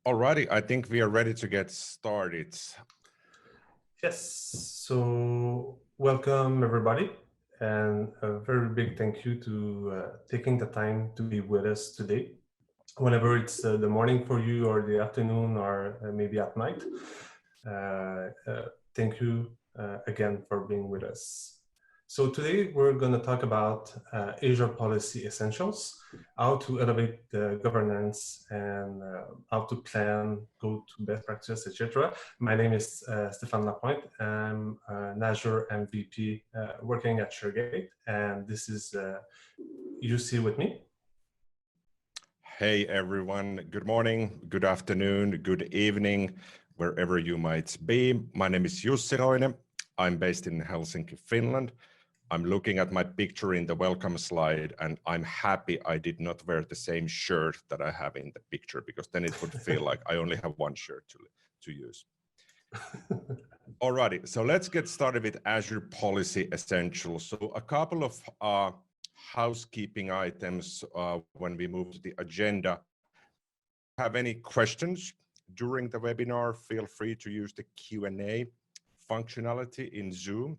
Alrighty, I think we are ready to get started. Yes, so welcome everybody, and a very big thank you to taking the time to be with us today. Whenever it's the morning for you or the afternoon or maybe at night, thank you again for being with us. So today we're going to talk about Azure Policy Essentials, how to elevate the governance and how to plan, go to best practice, etc. My name is Stephane Lapointe. I'm an Azure MVP working at SureGate, and this is Jussi with me. Hey everyone, good morning, good afternoon, good evening, wherever you might be. My name is Jussi Roine. I'm based in Helsinki, Finland. I'm looking at my picture in the welcome slide and I'm happy I did not wear the same shirt that I have in the picture, because then it would feel like I only have one shirt to use. Alrighty, so let's get started with Azure Policy Essentials. So a couple of housekeeping items when we move to the agenda. Have any questions during the webinar, feel free to use the Q&A functionality in Zoom.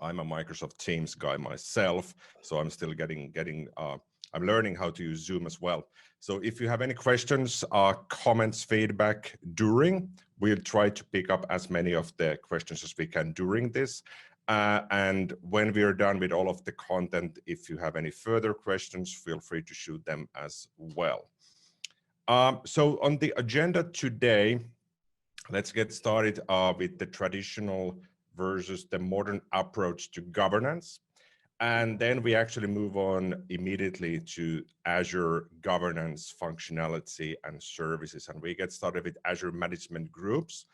I'm a Microsoft Teams guy myself, so I'm still I'm learning how to use Zoom as well. So if you have any questions, comments, feedback during, we'll try to pick up as many of the questions as we can during this. And when we are done with all of the content, if you have any further questions, feel free to shoot them as well. So on the agenda today, let's get started with the traditional versus the modern approach to governance. And then we actually move on immediately to Azure governance functionality and services. And we get started with Azure Management Groups,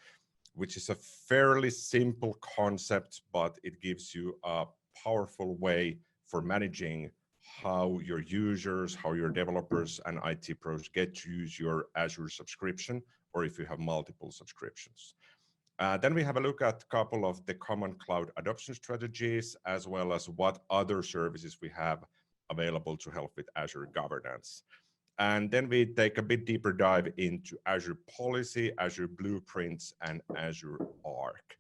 which is a fairly simple concept, but it gives you a powerful way for managing how your users, how your developers and IT pros get to use your Azure subscription, or if you have multiple subscriptions. Then we have a look at a couple of the common cloud adoption strategies, as well as what other services we have available to help with Azure governance. And then we take a bit deeper dive into Azure Policy, Azure Blueprints, and Azure Arc.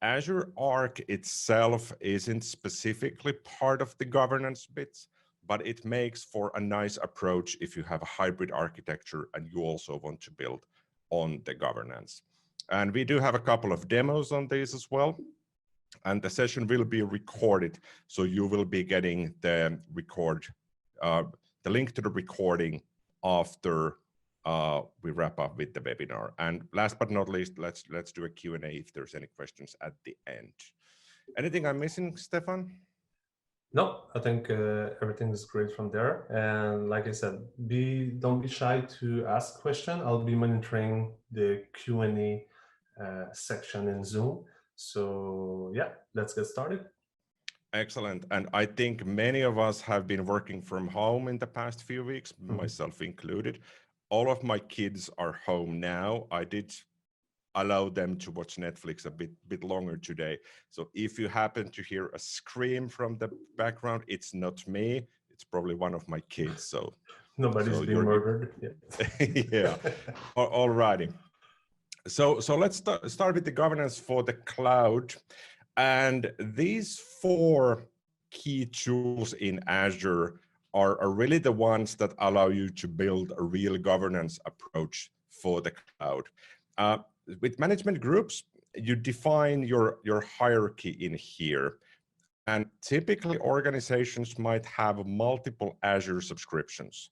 Azure Arc itself isn't specifically part of the governance bits, but it makes for a nice approach if you have a hybrid architecture and you also want to build on the governance. And we do have a couple of demos on this as well. And the session will be recorded, so you will be getting the link to the recording after we wrap up with the webinar. And last but not least, let's do a Q&A if there's any questions at the end. Anything I'm missing, Stephane? No, I think everything is great from there. And like I said, don't be shy to ask questions. I'll be monitoring the Q&A section in Zoom. So yeah, let's get started. Excellent. And I think many of us have been working from home in the past few weeks, myself included. All of my kids are home now. I did allow them to watch Netflix a bit longer today. So if you happen to hear a scream from the background, it's not me. It's probably one of my kids. So nobody's being murdered. Yeah. Yeah. All righty. So let's start with the governance for the cloud. And these four key tools in Azure are really the ones that allow you to build a real governance approach for the cloud. With management groups, you define your hierarchy in here. And typically organizations might have multiple Azure subscriptions.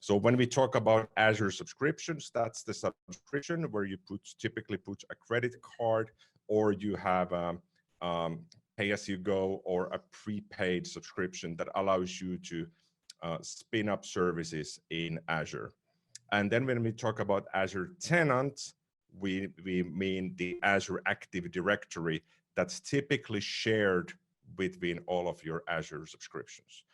So when we talk about Azure subscriptions, that's the subscription where you typically put a credit card, or you have pay-as-you-go or a prepaid subscription that allows you to spin up services in Azure. And then when we talk about Azure tenants, we mean the Azure Active Directory that's typically shared between all of your Azure subscriptions.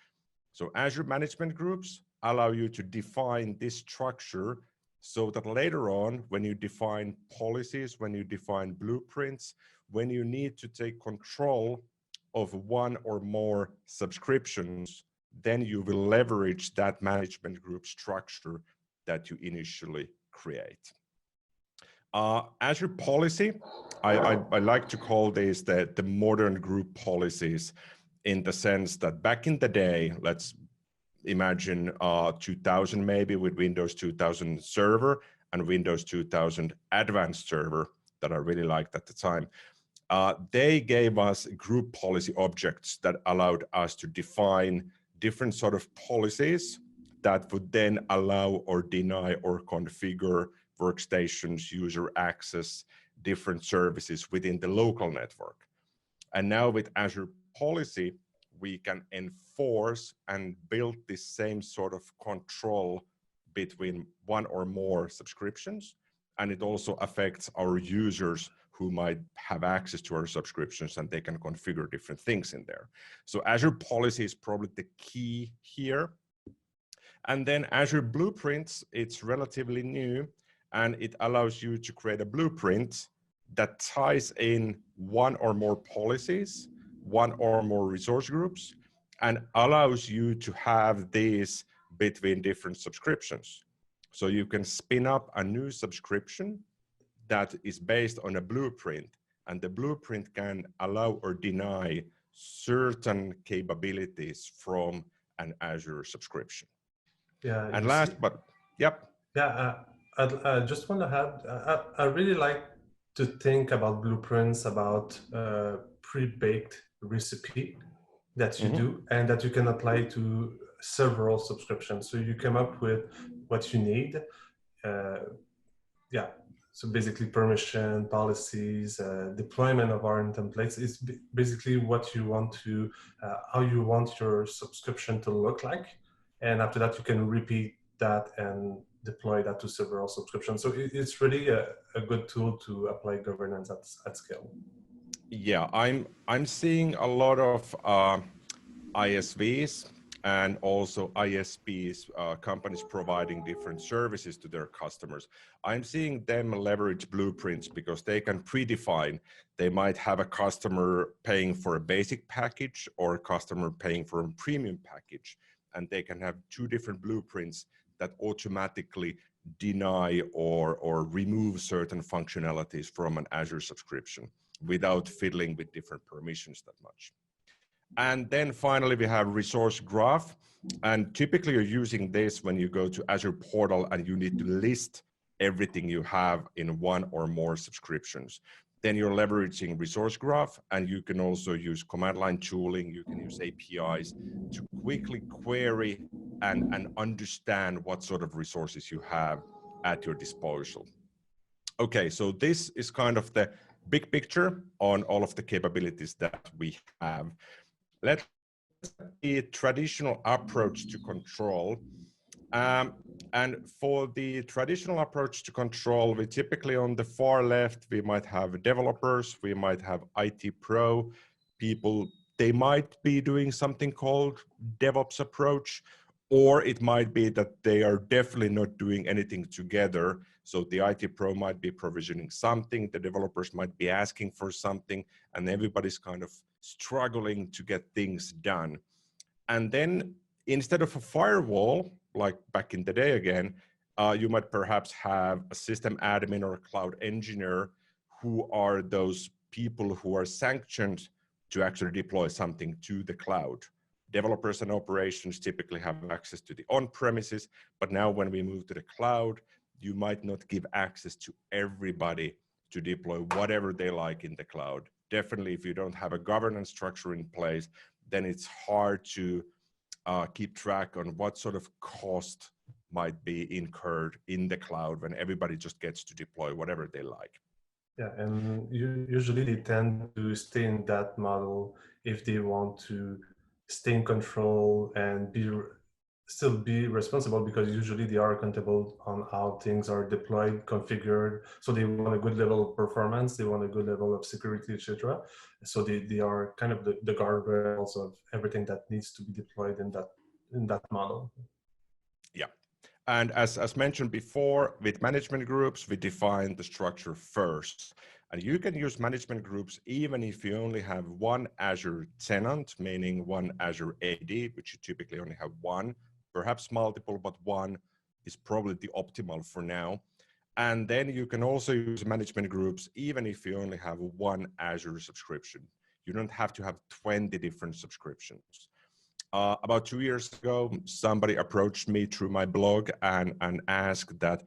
So Azure Management Groups allow you to define this structure so that later on, when you define policies, when you define blueprints, when you need to take control of one or more subscriptions, then you will leverage that management group structure that you initially create. Azure Policy, I like to call these the modern group policies, in the sense that back in the day, let's imagine 2000 maybe, with Windows 2000 Server and Windows 2000 Advanced Server that I really liked at the time. They gave us group policy objects that allowed us to define different sort of policies that would then allow or deny or configure workstations, user access, different services within the local network. And now with Azure Policy, we can enforce and build this same sort of control between one or more subscriptions. And it also affects our users who might have access to our subscriptions, and they can configure different things in there. So Azure Policy is probably the key here. And then Azure Blueprints, it's relatively new, and it allows you to create a blueprint that ties in one or more policies, one or more resource groups, and allows you to have these between different subscriptions. So you can spin up a new subscription that is based on a blueprint, and the blueprint can allow or deny certain capabilities from an Azure subscription. Yeah. And last, but yep. Yeah, I just want to add, I really like to think about blueprints, about pre-baked recipe that you do and that you can apply to several subscriptions. So you come up with what you need. Yeah, so basically permission, policies, deployment of RM templates is basically what you want to, how you want your subscription to look like. And after that, you can repeat that and deploy that to several subscriptions. So it's really a good tool to apply governance at scale. Yeah, I'm seeing a lot of ISVs and also ISPs, companies providing different services to their customers. I'm seeing them leverage blueprints because they can predefine. They might have a customer paying for a basic package or a customer paying for a premium package, and they can have two different blueprints that automatically deny or remove certain functionalities from an Azure subscription without fiddling with different permissions that much. And then finally, we have resource graph. And typically you're using this when you go to Azure portal and you need to list everything you have in one or more subscriptions. Then you're leveraging resource graph, and you can also use command line tooling. You can use APIs to quickly query and understand what sort of resources you have at your disposal. Okay, so this is kind of the big picture on all of the capabilities that we have. Let's the traditional approach to control. And for the traditional approach to control, we typically on the far left, we might have developers, we might have IT pro people. They might be doing something called DevOps approach, or it might be that they are definitely not doing anything together. So the IT pro might be provisioning something, the developers might be asking for something, and everybody's kind of struggling to get things done. And then instead of a firewall, like back in the day again, you might perhaps have a system admin or a cloud engineer who are those people who are sanctioned to actually deploy something to the cloud. Developers and operations typically have access to the on-premises, but now when we move to the cloud, you might not give access to everybody to deploy whatever they like in the cloud. Definitely, if you don't have a governance structure in place, then it's hard to keep track on what sort of cost might be incurred in the cloud when everybody just gets to deploy whatever they like. Yeah, and usually they tend to stay in that model if they want to stay in control and still be responsible, because usually they are accountable on how things are deployed, configured. So they want a good level of performance, they want a good level of security, etc. So they are kind of the guardrails of everything that needs to be deployed in that model. Yeah. And as mentioned before, with management groups, we define the structure first. And you can use management groups even if you only have one Azure tenant, meaning one Azure AD, which you typically only have one, perhaps multiple, but one is probably the optimal for now. And then you can also use management groups, even if you only have one Azure subscription. You don't have to have 20 different subscriptions. About 2 years ago, somebody approached me through my blog and asked that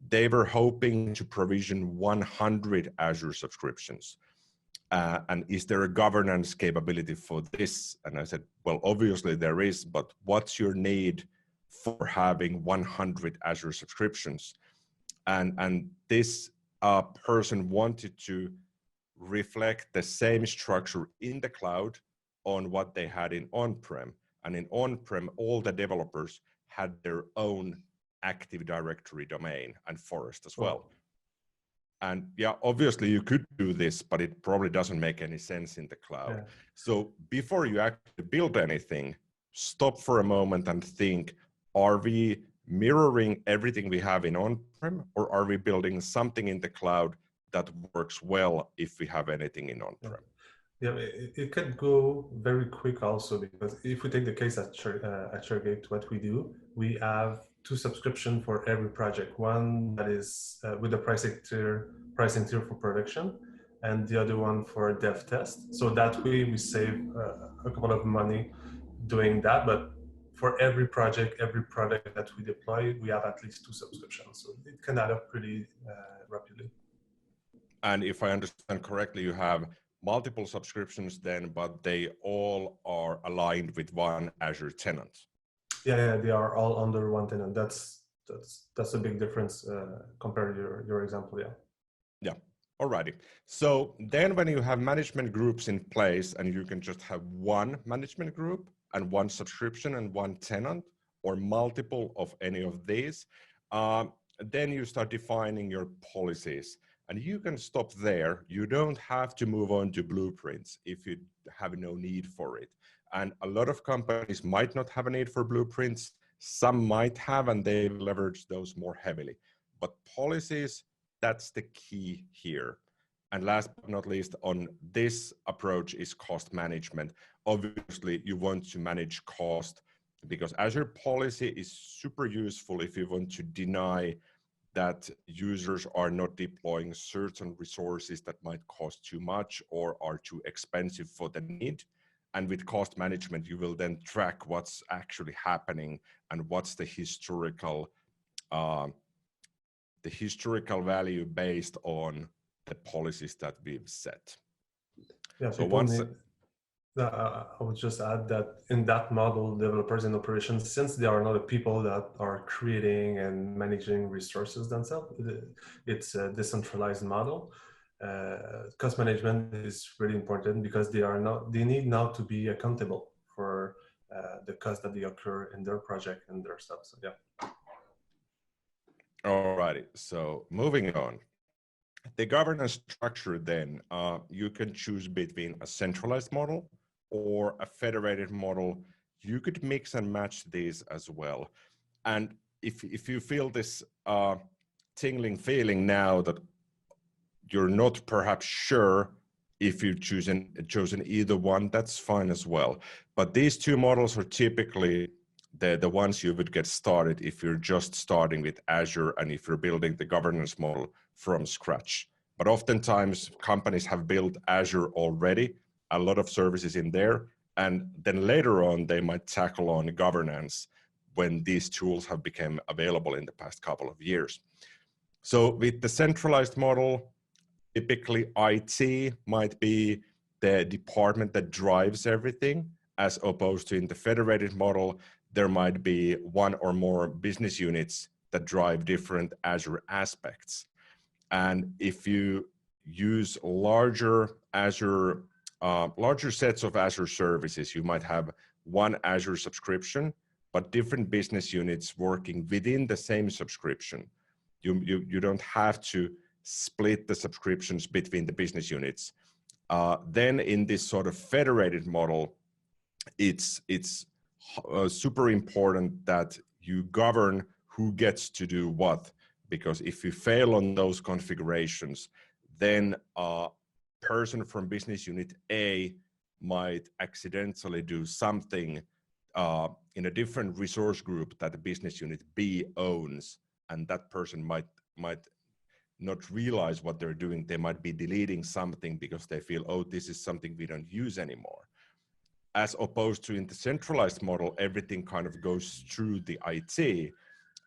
they were hoping to provision 100 Azure subscriptions. And is there a governance capability for this? And I said, well, obviously there is, but what's your need for having 100 Azure subscriptions? And this person wanted to reflect the same structure in the cloud on what they had in on-prem. And in on-prem, all the developers had their own Active Directory domain and forest as well. And yeah, obviously you could do this, but it probably doesn't make any sense in the cloud. Yeah. So before you actually build anything, stop for a moment and think, are we mirroring everything we have in on-prem, or are we building something in the cloud that works well if we have anything in on-prem? Yeah, it could go very quick also, because if we take the case at ShareGate, what we do, we have 2 subscriptions for every project. One that is with the pricing tier for production, and the other one for dev test. So that way we save a couple of money doing that. But for every project, every product that we deploy, we have at least 2 subscriptions. So it can add up pretty rapidly. And if I understand correctly, you have multiple subscriptions then, but they all are aligned with one Azure tenant. Yeah, they are all under one tenant. That's a big difference compared to your example. Yeah. Alrighty. So then when you have management groups in place and you can just have one management group and one subscription and one tenant, or multiple of any of these, then you start defining your policies. And you can stop there. You don't have to move on to blueprints if you have no need for it. And a lot of companies might not have a need for blueprints. Some might have, and they leverage those more heavily. But policies, that's the key here. And last but not least, on this approach is cost management. Obviously, you want to manage cost because Azure Policy is super useful if you want to deny that users are not deploying certain resources that might cost too much or are too expensive for the need. And with cost management, you will then track what's actually happening and what's the historical value based on the policies that we've set. Yeah, so I would just add that in that model, developers and operations, since they are not the people that are creating and managing resources themselves, it's a decentralized model. Cost management is really important because they need now to be accountable for the costs that they occur in their project and their stuff. So yeah. Alrighty, so moving on. The governance structure then, you can choose between a centralized model or a federated model. You could mix and match these as well. And if you feel this tingling feeling now that you're not perhaps sure if you've chosen either one, that's fine as well. But these 2 models are typically the ones you would get started if you're just starting with Azure and if you're building the governance model from scratch. But oftentimes companies have built Azure already, a lot of services in there, and then later on they might tackle on governance when these tools have become available in the past couple of years. So with the centralized model, typically IT might be the department that drives everything, as opposed to in the federated model, there might be one or more business units that drive different Azure aspects. And if you use larger sets of Azure services, you might have one Azure subscription, but different business units working within the same subscription. You don't have to split the subscriptions between the business units. Then in this sort of federated model, it's super important that you govern who gets to do what, because if you fail on those configurations, then a person from business unit A might accidentally do something in a different resource group that the business unit B owns, and that person might not realize what they're doing. They might be deleting something because they feel, oh, this is something we don't use anymore. As opposed to in the centralized model, everything kind of goes through the IT,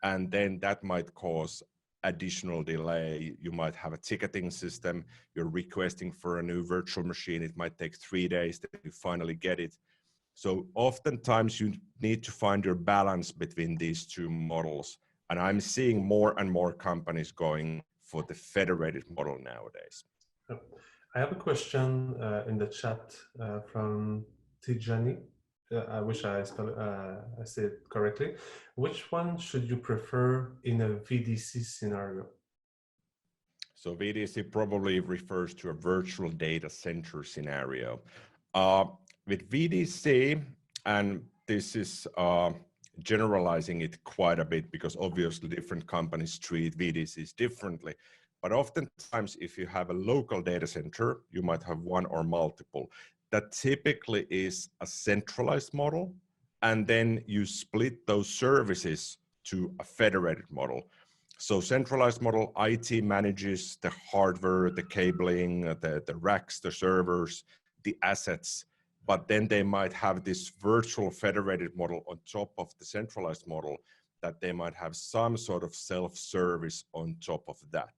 and then that might cause additional delay. You might have a ticketing system, you're requesting for a new virtual machine, it might take 3 days that you finally get it. So oftentimes you need to find your balance between these two models. And I'm seeing more and more companies going for the federated model nowadays. I have a question in the chat from Tijani. I wish I said it correctly. Which one should you prefer in a VDC scenario? So VDC probably refers to a virtual data center scenario. With VDC, and this is generalizing it quite a bit because obviously different companies treat VDCs differently. But oftentimes, if you have a local data center, you might have one or multiple. That typically is a centralized model, and then you split those services to a federated model. So centralized model, IT manages the hardware, the cabling, the racks, the servers, the assets, but then they might have this virtual federated model on top of the centralized model that they might have some sort of self-service on top of that.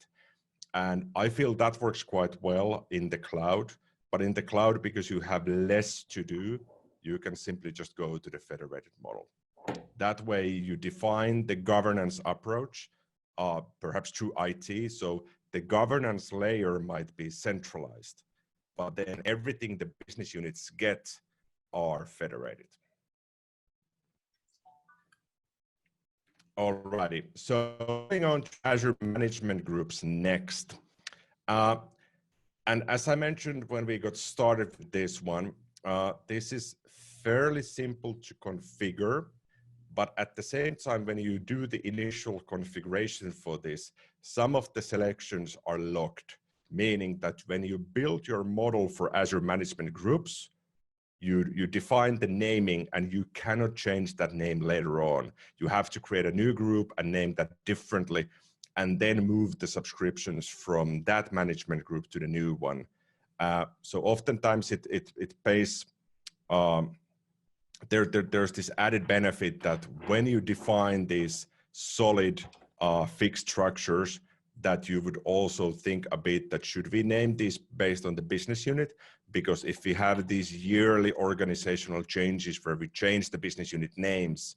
And I feel that works quite well in the cloud, but in the cloud, because you have less to do, you can simply just go to the federated model. That way you define the governance approach, perhaps through IT. So the governance layer might be centralized, but then everything the business units get are federated. Alrighty, so moving on to Azure Management Groups next. And as I mentioned when we got started with this one, this is fairly simple to configure, but at the same time, when you do the initial configuration for this, some of the selections are locked, meaning that when you build your model for Azure Management Groups, you define the naming and you cannot change that name later on. You have to create a new group and name that differently, and then move the subscriptions from that management group to the new one. So oftentimes it pays, there's this added benefit that when you define these solid fixed structures, that you would also think a bit that should we name these based on the business unit? Because if we have these yearly organizational changes where we change the business unit names,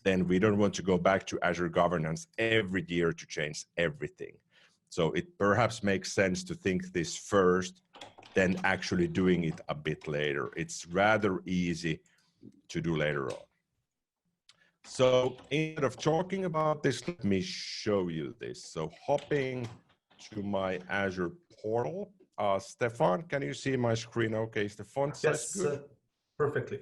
then we don't want to go back to Azure governance every year to change everything. So it perhaps makes sense to think this first, then actually doing it a bit later. It's rather easy to do later on. So instead of talking about this, let me show you this. So hopping to my Azure portal, Stephane, can you see my screen okay? Is the font size good? Yes, perfectly.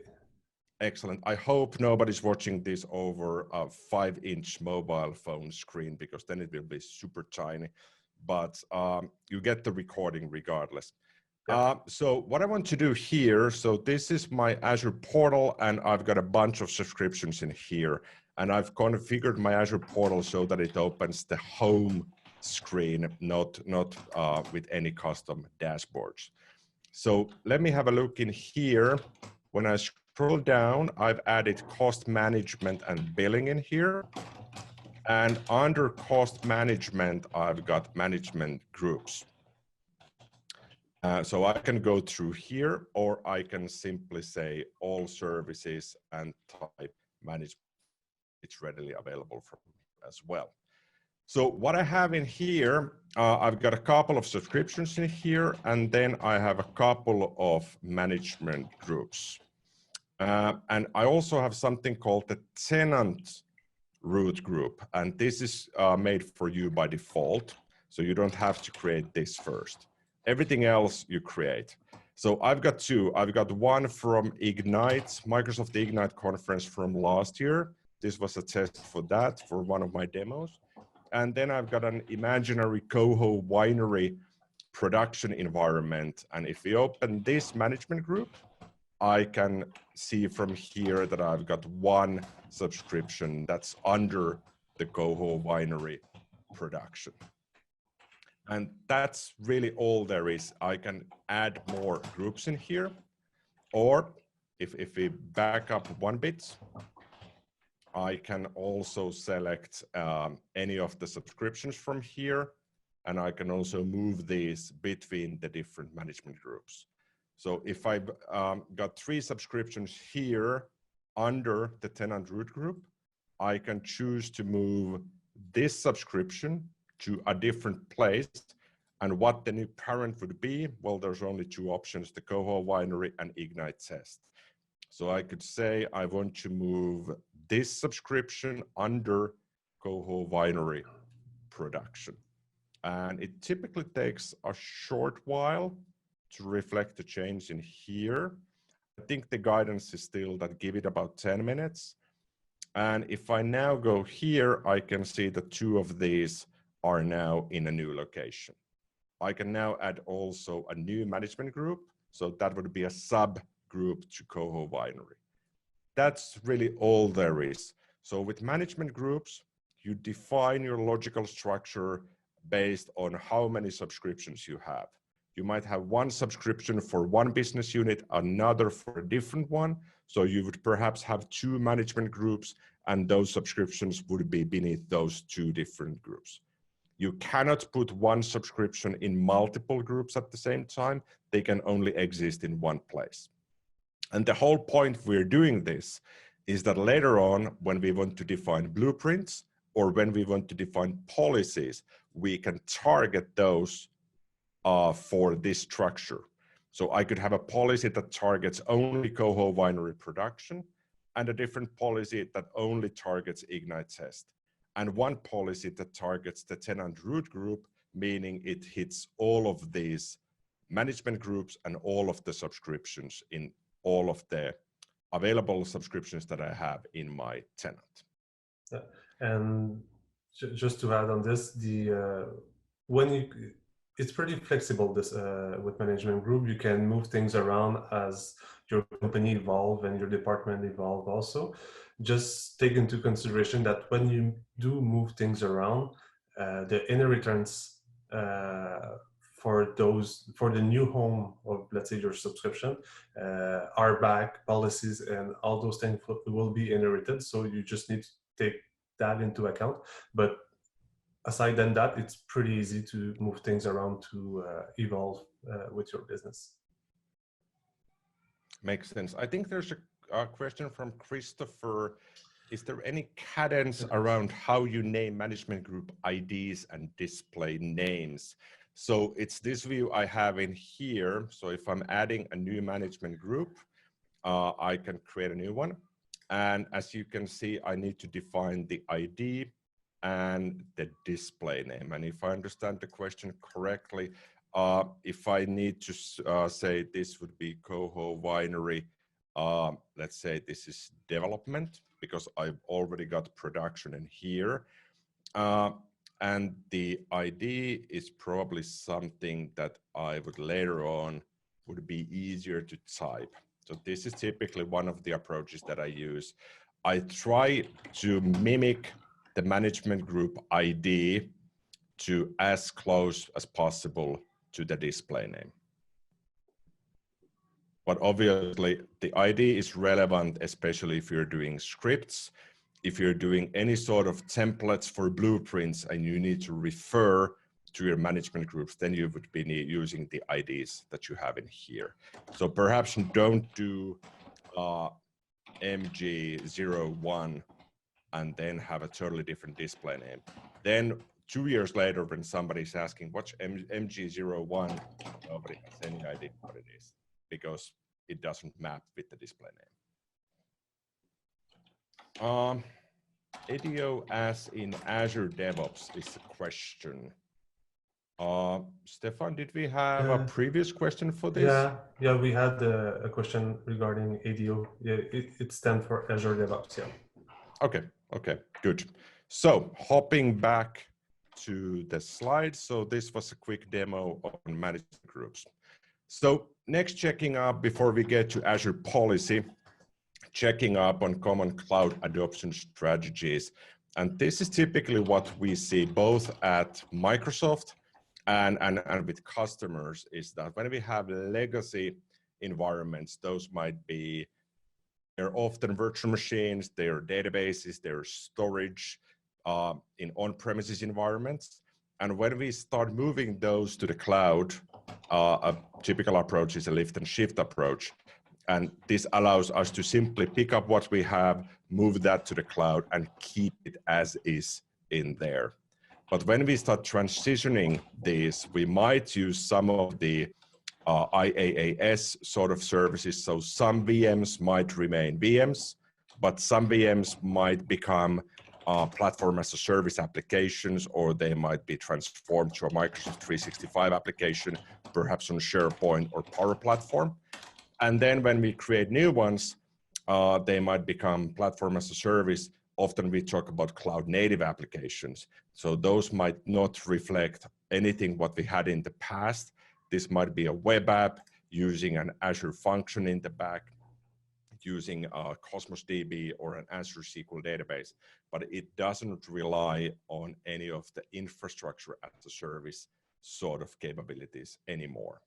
Excellent. I hope nobody's watching this over a 5-inch mobile phone screen, because then it will be super tiny, but you get the recording regardless. Yeah. So what I want to do here, so this is my Azure portal, and I've got a bunch of subscriptions in here, and I've configured my Azure portal so that it opens the home screen, not with any custom dashboards. So let me have a look in here. When I scroll down, I've added cost management and billing in here. And under cost management, I've got management groups. So I can go through here, or I can simply say all services and type management. It's readily available from as well. So what I have in here, I've got a couple of subscriptions in here, and then I have a couple of management groups. And I also have something called the tenant root group, and this is made for you by default, so you don't have to create this first. Everything else you create. So I've got two. I've got one from Ignite, Microsoft Ignite conference from last year. This was a test for that, for one of my demos. And then I've got an imaginary Coho winery production environment. And if we open this management group, I can see from here that I've got one subscription that's under the Coho winery production. And that's really all there is. I can add more groups in here, or if we back up one bit, I can also select any of the subscriptions from here, and I can also move these between the different management groups. So if I've got 3 subscriptions here under the tenant root group, I can choose to move this subscription to a different place. And what the new parent would be, well, there's only 2 options, the Coho Winery and Ignite Test. So I could say I want to move this subscription under Coho Winery production. And it typically takes a short while to reflect the change in here. I think the guidance is still that give it about 10 minutes. And if I now go here, I can see that 2 of these are now in a new location. I can now add also a new management group. So that would be a subgroup to Coho Winery. That's really all there is. So with management groups, you define your logical structure based on how many subscriptions you have. You might have 1 subscription for 1 business unit, another for a different one. So you would perhaps have 2 management groups, and those subscriptions would be beneath those 2 different groups. You cannot put 1 subscription in multiple groups at the same time. They can only exist in 1 place. And the whole point we're doing this is that later on, when we want to define blueprints or when we want to define policies, we can target those for this structure. So I could have a policy that targets only Coho Winery production and a different policy that only targets Ignite Test. And 1 policy that targets the tenant root group, meaning it hits all of these management groups and all of the subscriptions in all of the available subscriptions that I have in my tenant. Yeah. And just to add on this, it's pretty flexible this with management group. You can move things around as your company evolve and your department evolve also. Just take into consideration that when you do move things around, the inheritance for the new home of, let's say, your subscription, are back policies and all those things will be inherited. So you just need to take that into account. But aside than that, it's pretty easy to move things around to evolve with your business. Makes sense. I think there's a question from Christopher. Is there any cadence around how you name management group IDs and display names? So it's this view I have in here. So if I'm adding a new management group, I can create a new one. And as you can see, I need to define the ID and the display name. And if I understand the question correctly, if I need to say this would be Coho Winery, let's say this is development, because I've already got production in here. And the ID is probably something that I would later on would be easier to type. So this is typically one of the approaches that I use. I try to mimic the management group ID to as close as possible to the display name. But obviously the ID is relevant, especially if you're doing scripts, if you're doing any sort of templates for blueprints and you need to refer to your management groups, then you would be using the IDs that you have in here. So perhaps don't do MG01 and then have a totally different display name. Then 2 years later, when somebody's asking, what's MG01? Nobody has any idea what it is because it doesn't map with the display name. ADO as in Azure DevOps is the question. Stephane, did we have a previous question for this? Yeah, we had a question regarding ADO. Yeah, it stands for Azure DevOps, yeah. Okay, good. So hopping back to the slides. So this was a quick demo on management groups. So next, checking up before we get to Azure Policy, checking up on common cloud adoption strategies. And this is typically what we see both at Microsoft and with customers is that when we have legacy environments, those might be, they're often virtual machines, they're databases, they're storage in on-premises environments. And when we start moving those to the cloud, a typical approach is a lift and shift approach. And this allows us to simply pick up what we have, move that to the cloud, and keep it as is in there. But when we start transitioning this, we might use some of the IaaS sort of services. So some VMs might remain VMs, but some VMs might become platform as a service applications, or they might be transformed to a Microsoft 365 application, perhaps on SharePoint or Power Platform. And then when we create new ones, they might become platform as a service. Often we talk about cloud native applications. So those might not reflect anything what we had in the past. This might be a web app using an Azure function in the back, using a Cosmos DB or an Azure SQL database, but it doesn't rely on any of the infrastructure as a service sort of capabilities anymore.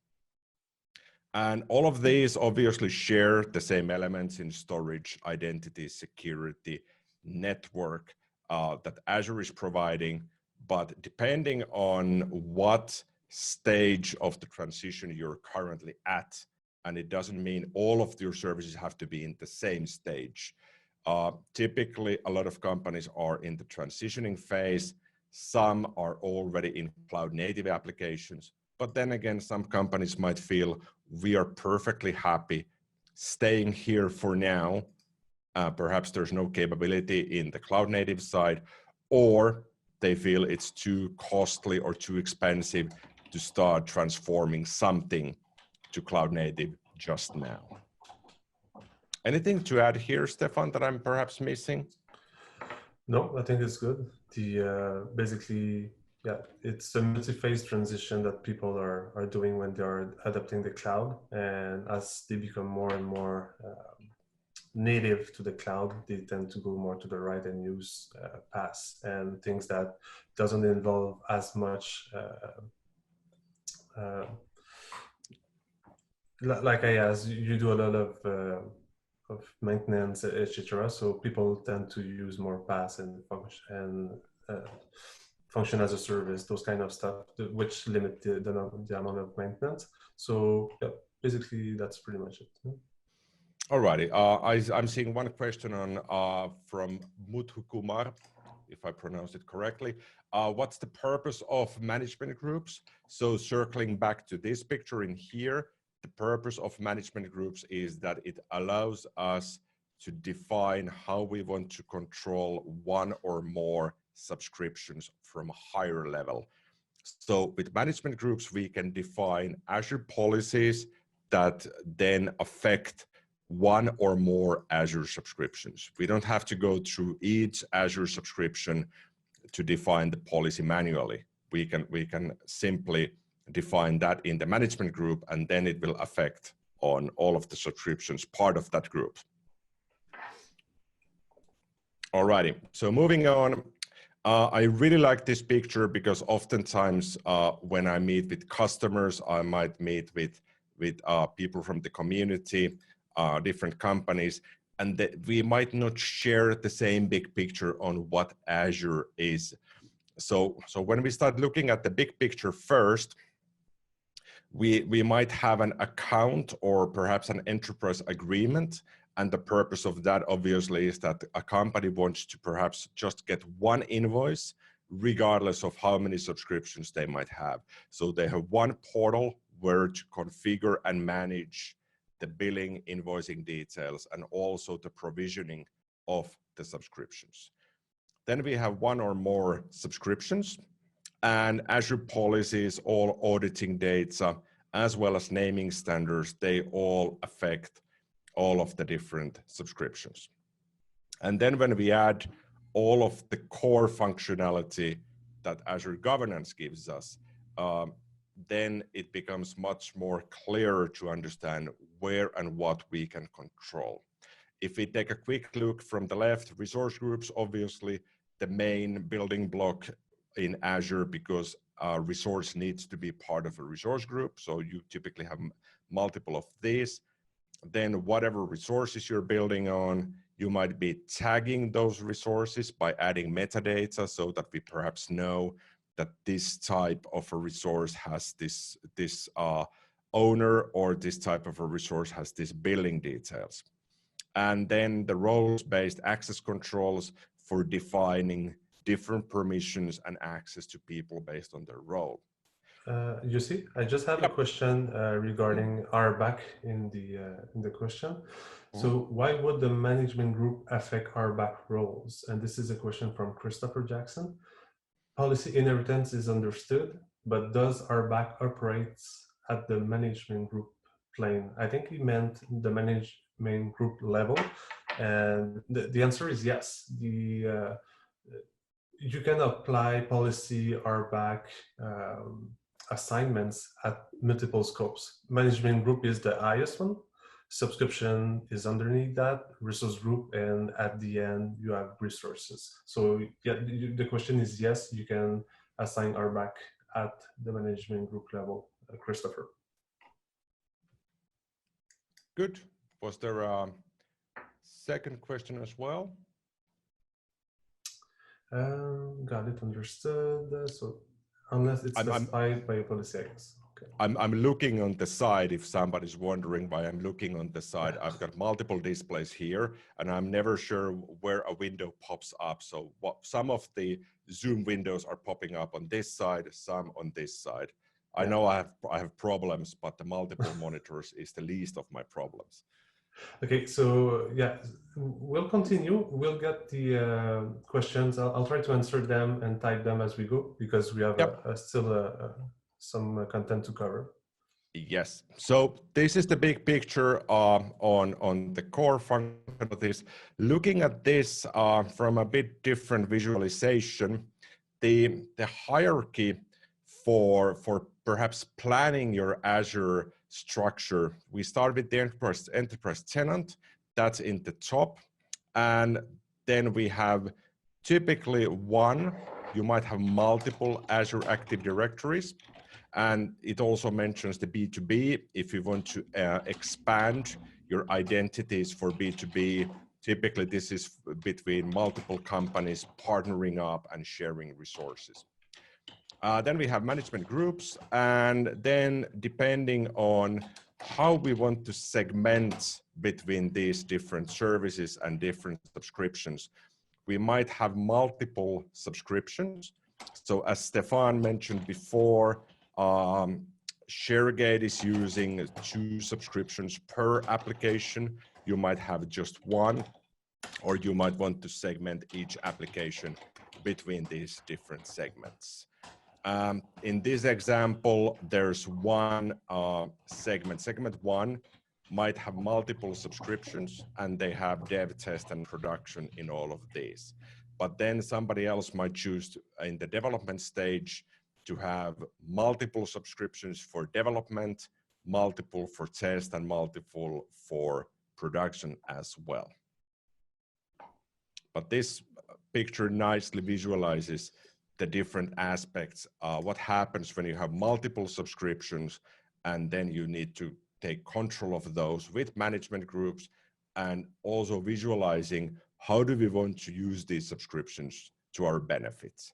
And all of these obviously share the same elements in storage, identity, security, network that Azure is providing, but depending on what stage of the transition you're currently at, and it doesn't mean all of your services have to be in the same stage. Typically, a lot of companies are in the transitioning phase. Some are already in cloud native applications, but then again, some companies might feel we are perfectly happy staying here for now. Perhaps there's no capability in the cloud native side, or they feel it's too costly or too expensive to start transforming something to cloud native just now. Anything to add here, Stephane, that I'm perhaps missing? No, I think it's good. The basically, yeah, it's a multi-phase transition that people are doing when they are adapting the cloud, and as they become more and more native to the cloud, they tend to go more to the write and use paths and things that doesn't involve as much like you do a lot of maintenance, etc. So people tend to use more paths and function as a service, those kind of stuff, which limit the amount of maintenance. So yeah, basically that's pretty much it. Alrighty, I'm seeing one question on from Muthu Kumar, if I pronounce it correctly. What's the purpose of management groups? So circling back to this picture in here, the purpose of management groups is that it allows us to define how we want to control one or more subscriptions from a higher level. So with management groups, we can define Azure policies that then affect one or more Azure subscriptions. We don't have to go through each Azure subscription to define the policy manually. We can simply define that in the management group, and then it will affect on all of the subscriptions part of that group. Alrighty, so moving on. I really like this picture because oftentimes when I meet with customers, I might meet with people from the community, different companies, and we might not share the same big picture on what Azure is. So when we start looking at the big picture first, we might have an account or perhaps an enterprise agreement. And the purpose of that obviously is that a company wants to perhaps just get one invoice, regardless of how many subscriptions they might have. So they have one portal where to configure and manage the billing, invoicing details, and also the provisioning of the subscriptions. Then we have one or more subscriptions, and Azure policies, all auditing data, as well as naming standards, they all affect all of the different subscriptions. And then when we add all of the core functionality that Azure Governance gives us, then it becomes much more clear to understand where and what we can control. If we take a quick look from the left, resource groups, obviously the main building block in Azure because a resource needs to be part of a resource group. So you typically have multiple of these. Then whatever resources you're building on, you might be tagging those resources by adding metadata so that we perhaps know that this type of a resource has this owner, or this type of a resource has this billing details. And then the roles-based access controls for defining different permissions and access to people based on their role. Jussi, I just have a question regarding RBAC in the question. So why would the management group affect RBAC roles? And this is a question from Christopher Jackson. Policy inheritance is understood, but does RBAC operate at the management group plane? I think he meant the management group level, and the answer is yes. You can apply policy RBAC assignments at multiple scopes. Management group is the highest one. Subscription is underneath that, resource group, and at the end you have resources. So yeah, the question is yes, you can assign RBAC at the management group level, Christopher. Good. Was there a second question as well? Got it, understood. So unless it's specified by a policy, I guess. Okay. I'm looking on the side. If somebody's wondering why I'm looking on the side, I've got multiple displays here, and I'm never sure where a window pops up. So some of the Zoom windows are popping up on this side, some on this side. I know I have problems, but the multiple monitors is the least of my problems. Okay, so yeah, we'll continue. We'll get the questions. I'll try to answer them and type them as we go, because we have still some content to cover. Yes. So this is the big picture on the core function of this. Looking at this from a bit different visualization, the hierarchy for perhaps planning your Azure structure. We start with the enterprise tenant, that's in the top. And then we have typically one, you might have multiple Azure Active Directories. And it also mentions the B2B. If you want to expand your identities for B2B, typically this is between multiple companies partnering up and sharing resources. Then we have management groups, and then depending on how we want to segment between these different services and different subscriptions, we might have multiple subscriptions. So as Stephane mentioned before, ShareGate is using 2 subscriptions per application. You might have just one, or you might want to segment each application between these different segments. In this example, there's one segment. Segment 1 might have multiple subscriptions, and they have dev, test, and production in all of these. But then somebody else might choose to, in the development stage, to have multiple subscriptions for development, multiple for test, and multiple for production as well. But this picture nicely visualizes the different aspects, what happens when you have multiple subscriptions, and then you need to take control of those with management groups, and also visualizing how do we want to use these subscriptions to our benefits.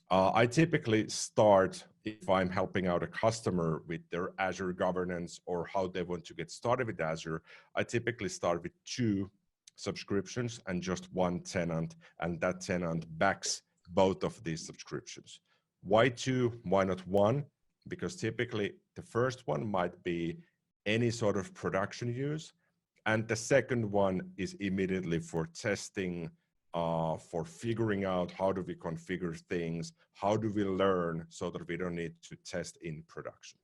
I typically start, if I'm helping out a customer with their Azure governance or how they want to get started with Azure, I typically start with 2 subscriptions and just 1 tenant, and that tenant backs both of these subscriptions. Why 2? Why not 1? Because typically the first one might be any sort of production use, and the second one is immediately for testing, for figuring out how do we configure things, how do we learn so that we don't need to test in production.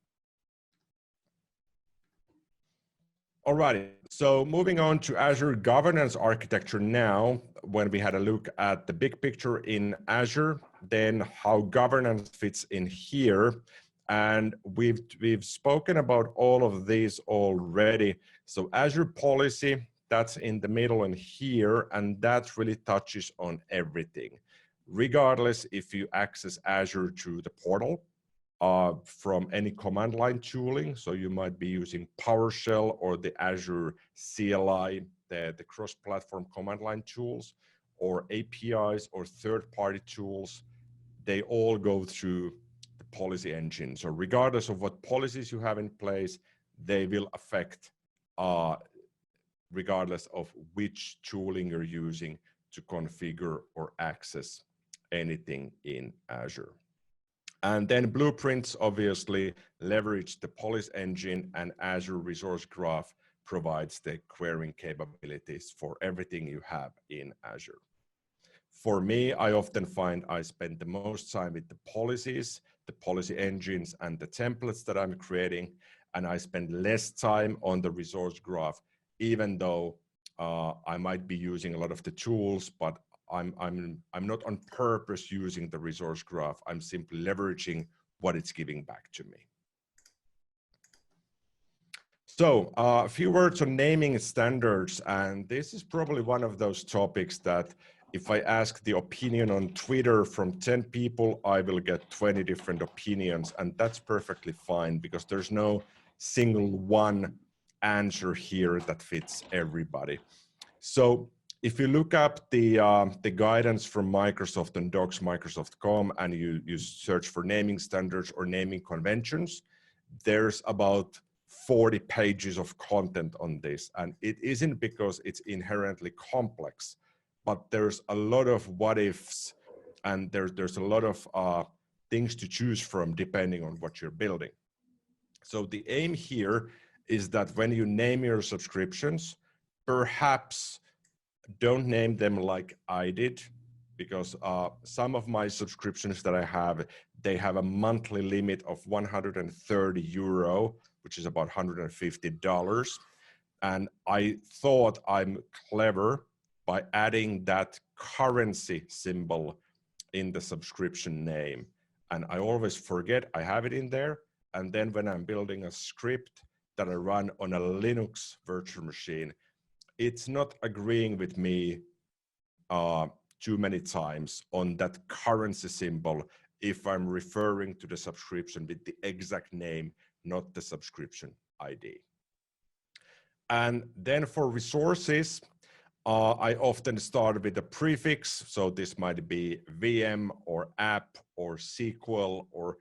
Alrighty, so moving on to Azure governance architecture now, when we had a look at the big picture in Azure, then how governance fits in here. And we've spoken about all of these already. So Azure Policy, that's in the middle and here, and that really touches on everything. regardless if you access Azure through the portal, from any command line tooling. So you might be using PowerShell or the Azure CLI, the cross-platform command line tools, or APIs or third-party tools. They all go through the policy engine. So regardless of what policies you have in place, they will affect regardless of which tooling you're using to configure or access anything in Azure. And then Blueprints obviously leverage the policy engine, and Azure Resource Graph provides the querying capabilities for everything you have in Azure. For me, I often find I spend the most time with the policies, the policy engines, and the templates that I'm creating, and I spend less time on the resource graph, even though I might be using a lot of the tools, but I'm not on purpose using the resource graph. I'm simply leveraging what it's giving back to me. So a few words on naming standards, and this is probably one of those topics that if I ask the opinion on Twitter from 10 people, I will get 20 different opinions, and that's perfectly fine because there's no single one answer here that fits everybody. So if you look up the guidance from Microsoft on docs.microsoft.com and you search for naming standards or naming conventions, there's about 40 pages of content on this. And it isn't because it's inherently complex, but there's a lot of what ifs, and there's a lot of things to choose from depending on what you're building. So the aim here is that when you name your subscriptions, perhaps don't name them like I did, because some of my subscriptions that I have, they have a monthly limit of 130 euro, which is about $150. And I thought I'm clever by adding that currency symbol in the subscription name. And I always forget I have it in there. And then when I'm building a script that I run on a Linux virtual machine, it's not agreeing with me too many times on that currency symbol if I'm referring to the subscription with the exact name, not the subscription ID. And then for resources, I often start with a prefix. So this might be VM or app or SQL or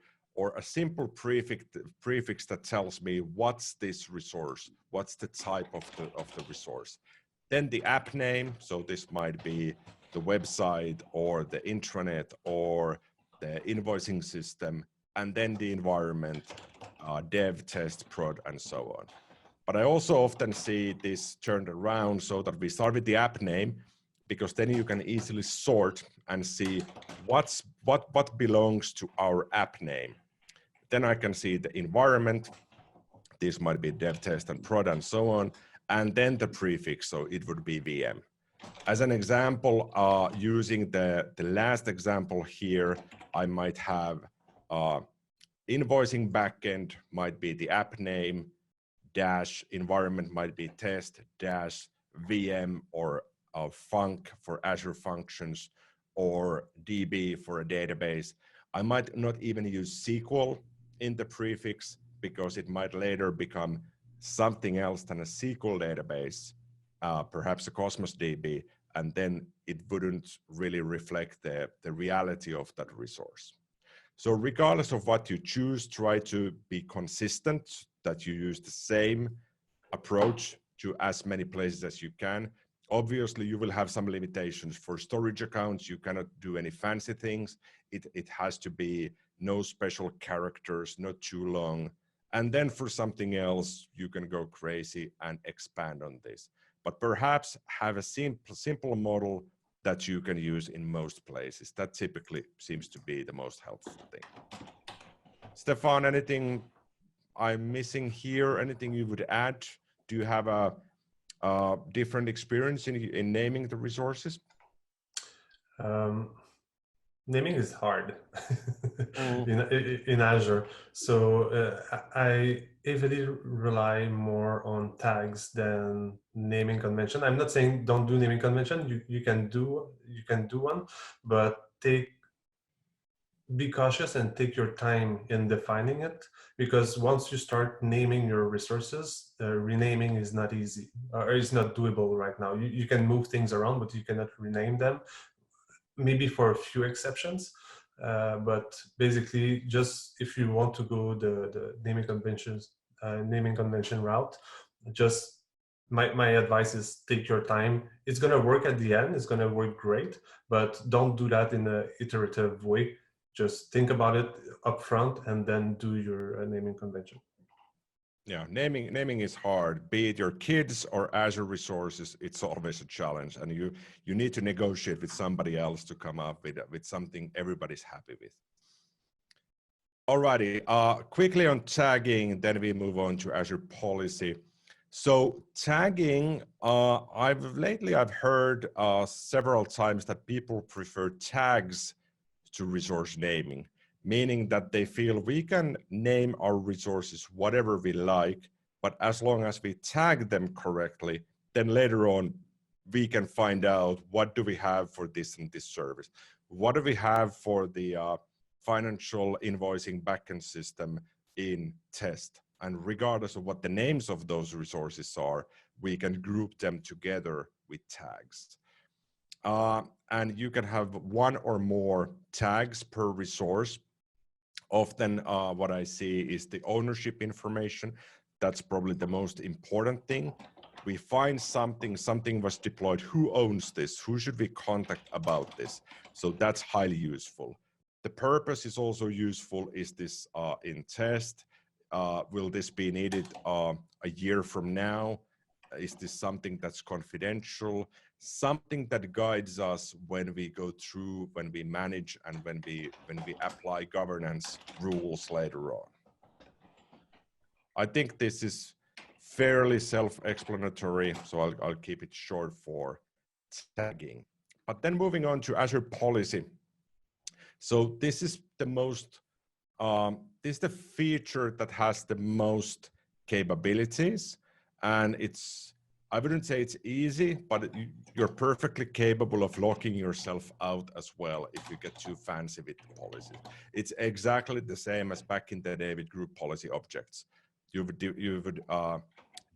a simple prefix that tells me what's this resource, what's the type of the resource. Then the app name, so this might be the website or the intranet or the invoicing system, and then the environment, dev, test, prod, and so on. But I also often see this turned around so that we start with the app name, because then you can easily sort and see what belongs to our app name. Then I can see the environment. This might be dev, test, and prod, and so on. And then the prefix, so it would be VM. As an example, using the last example here, I might have invoicing backend might be the app name, dash environment might be test, dash VM or func for Azure Functions, or DB for a database. I might not even use SQL in the prefix because it might later become something else than a SQL database, perhaps a Cosmos DB, and then it wouldn't really reflect the reality of that resource. So regardless of what you choose, try to be consistent, that you use the same approach to as many places as you can. Obviously, you will have some limitations. For storage accounts, you cannot do any fancy things. It has to be no special characters, not too long. And then for something else, you can go crazy and expand on this. But perhaps have a simple model that you can use in most places. That typically seems to be the most helpful thing. Stephane, anything I'm missing here? Anything you would add? Do you have a different experience in naming the resources? Naming is hard in Azure. So I heavily rely more on tags than naming convention. I'm not saying don't do naming convention. You can do one, but be cautious and take your time in defining it, because once you start naming your resources, renaming is not easy, or is not doable right now. You can move things around, but you cannot rename them, maybe for a few exceptions. But basically, just if you want to go the naming convention route, just my advice is take your time. It's going to work at the end. It's going to work great, but don't do that in an iterative way. Just think about it up front and then do your naming convention. Yeah, naming is hard. Be it your kids or Azure resources, it's always a challenge, and you need to negotiate with somebody else to come up with something everybody's happy with. Alrighty, quickly on tagging, then we move on to Azure Policy. So tagging, I've heard several times that people prefer tags to resource naming, meaning that they feel we can name our resources whatever we like, but as long as we tag them correctly, then later on we can find out what do we have for this and this service. What do we have for the financial invoicing backend system in test? And regardless of what the names of those resources are, we can group them together with tags. And you can have one or more tags per resource. Often what I see is the ownership information. That's probably the most important thing. We find something was deployed, who owns this? Who should we contact about this? So that's highly useful. The purpose is also useful. Is this in test? Will this be needed a year from now? Is this something that's confidential? Something that guides us when we go through, when we manage, and when we apply governance rules later on. I think this is fairly self-explanatory, so I'll keep it short for tagging. But then moving on to Azure Policy. So this is the most, this is the feature that has the most capabilities, and I wouldn't say it's easy, but you're perfectly capable of locking yourself out as well if you get too fancy with the policies. It's exactly the same as back in the day with group policy objects. You would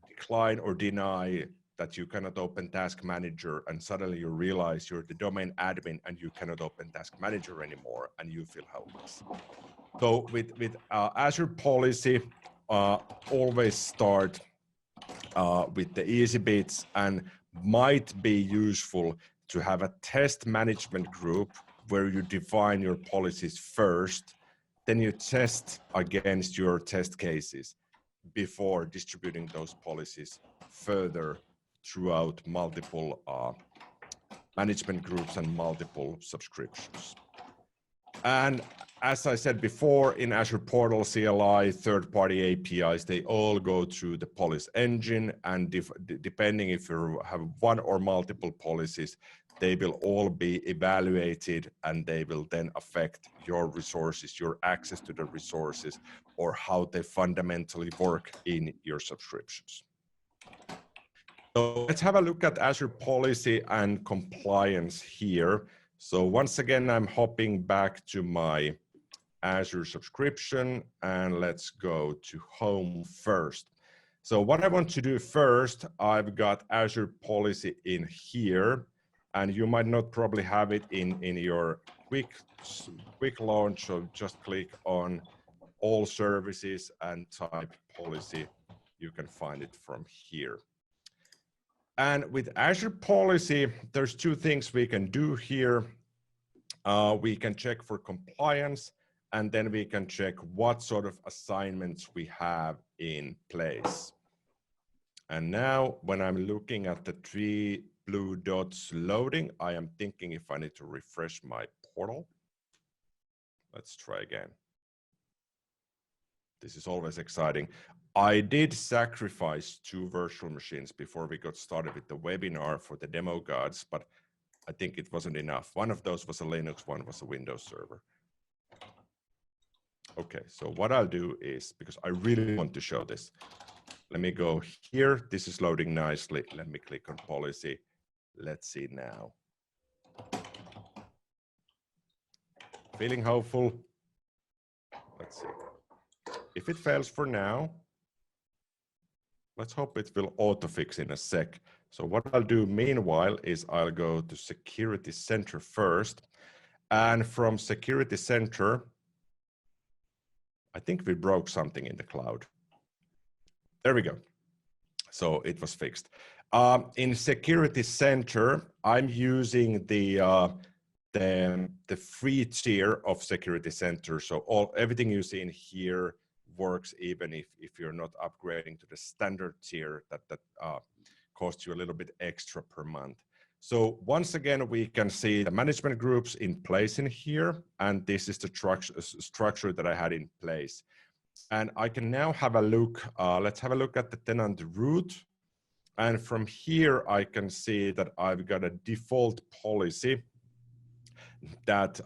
decline or deny that you cannot open Task Manager, and suddenly you realize you're the domain admin and you cannot open Task Manager anymore, and you feel helpless. So with Azure Policy, always start with the easy bits, and might be useful to have a test management group where you define your policies first, then you test against your test cases before distributing those policies further throughout multiple management groups and multiple subscriptions. And as I said before, in Azure Portal, CLI, third-party APIs, they all go through the policy engine, and depending if you have one or multiple policies, they will all be evaluated, and they will then affect your resources, your access to the resources, or how they fundamentally work in your subscriptions. So let's have a look at Azure Policy and Compliance here. So once again, I'm hopping back to my Azure subscription, and let's go to Home first. So what I want to do first, I've got Azure Policy in here, and you might not probably have it in your quick launch. So just click on All Services and type Policy. You can find it from here. And with Azure Policy, there's two things we can do here. We can check for compliance, and then we can check what sort of assignments we have in place. And now when I'm looking at the 3 blue dots loading, I am thinking if I need to refresh my portal. Let's try again. This is always exciting. I did sacrifice 2 virtual machines before we got started with the webinar for the demo guides, but I think it wasn't enough. One of those was a Linux, one was a Windows server. Okay, so what I'll do is, because I really want to show this, let me go here. This is loading nicely. Let me click on Policy. Let's see now. Feeling hopeful. Let's see. If it fails for now, let's hope it will auto-fix in a sec. So what I'll do meanwhile is I'll go to Security Center first. And from Security Center, I think we broke something in the cloud. There we go. So it was fixed. In Security Center, I'm using the free tier of Security Center. So everything you see in here works even if you're not upgrading to the standard tier that costs you a little bit extra per month. So once again, we can see the management groups in place in here, and this is the structure that I had in place. And I can now have a look, let's have a look at the tenant root. And from here, I can see that I've got a default policy that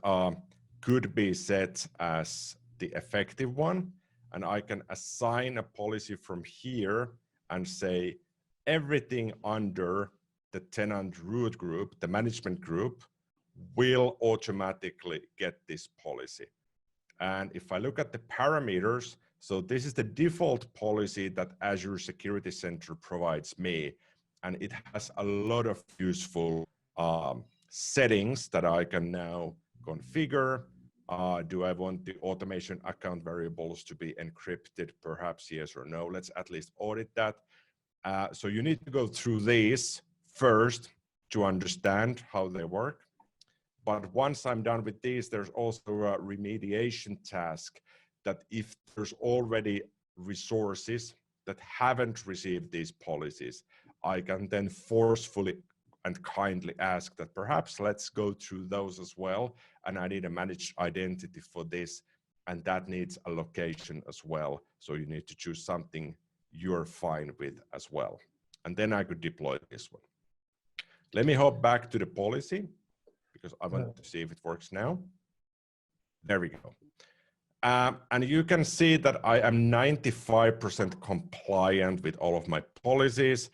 could be set as the effective one. And I can assign a policy from here and say everything under the tenant root group, the management group, will automatically get this policy. And if I look at the parameters, so this is the default policy that Azure Security Center provides me. And it has a lot of useful settings that I can now configure. Do I want the automation account variables to be encrypted? Perhaps yes or no. Let's at least audit that. So you need to go through these first to understand how they work. But once I'm done with these, there's also a remediation task that if there's already resources that haven't received these policies, I can then forcefully and kindly ask that perhaps let's go through those as well. And I need a managed identity for this, and that needs a location as well. So you need to choose something you're fine with as well. And then I could deploy this one. Let me hop back to the policy because I want to see if it works now. There we go. And you can see that I am 95% compliant with all of my policies.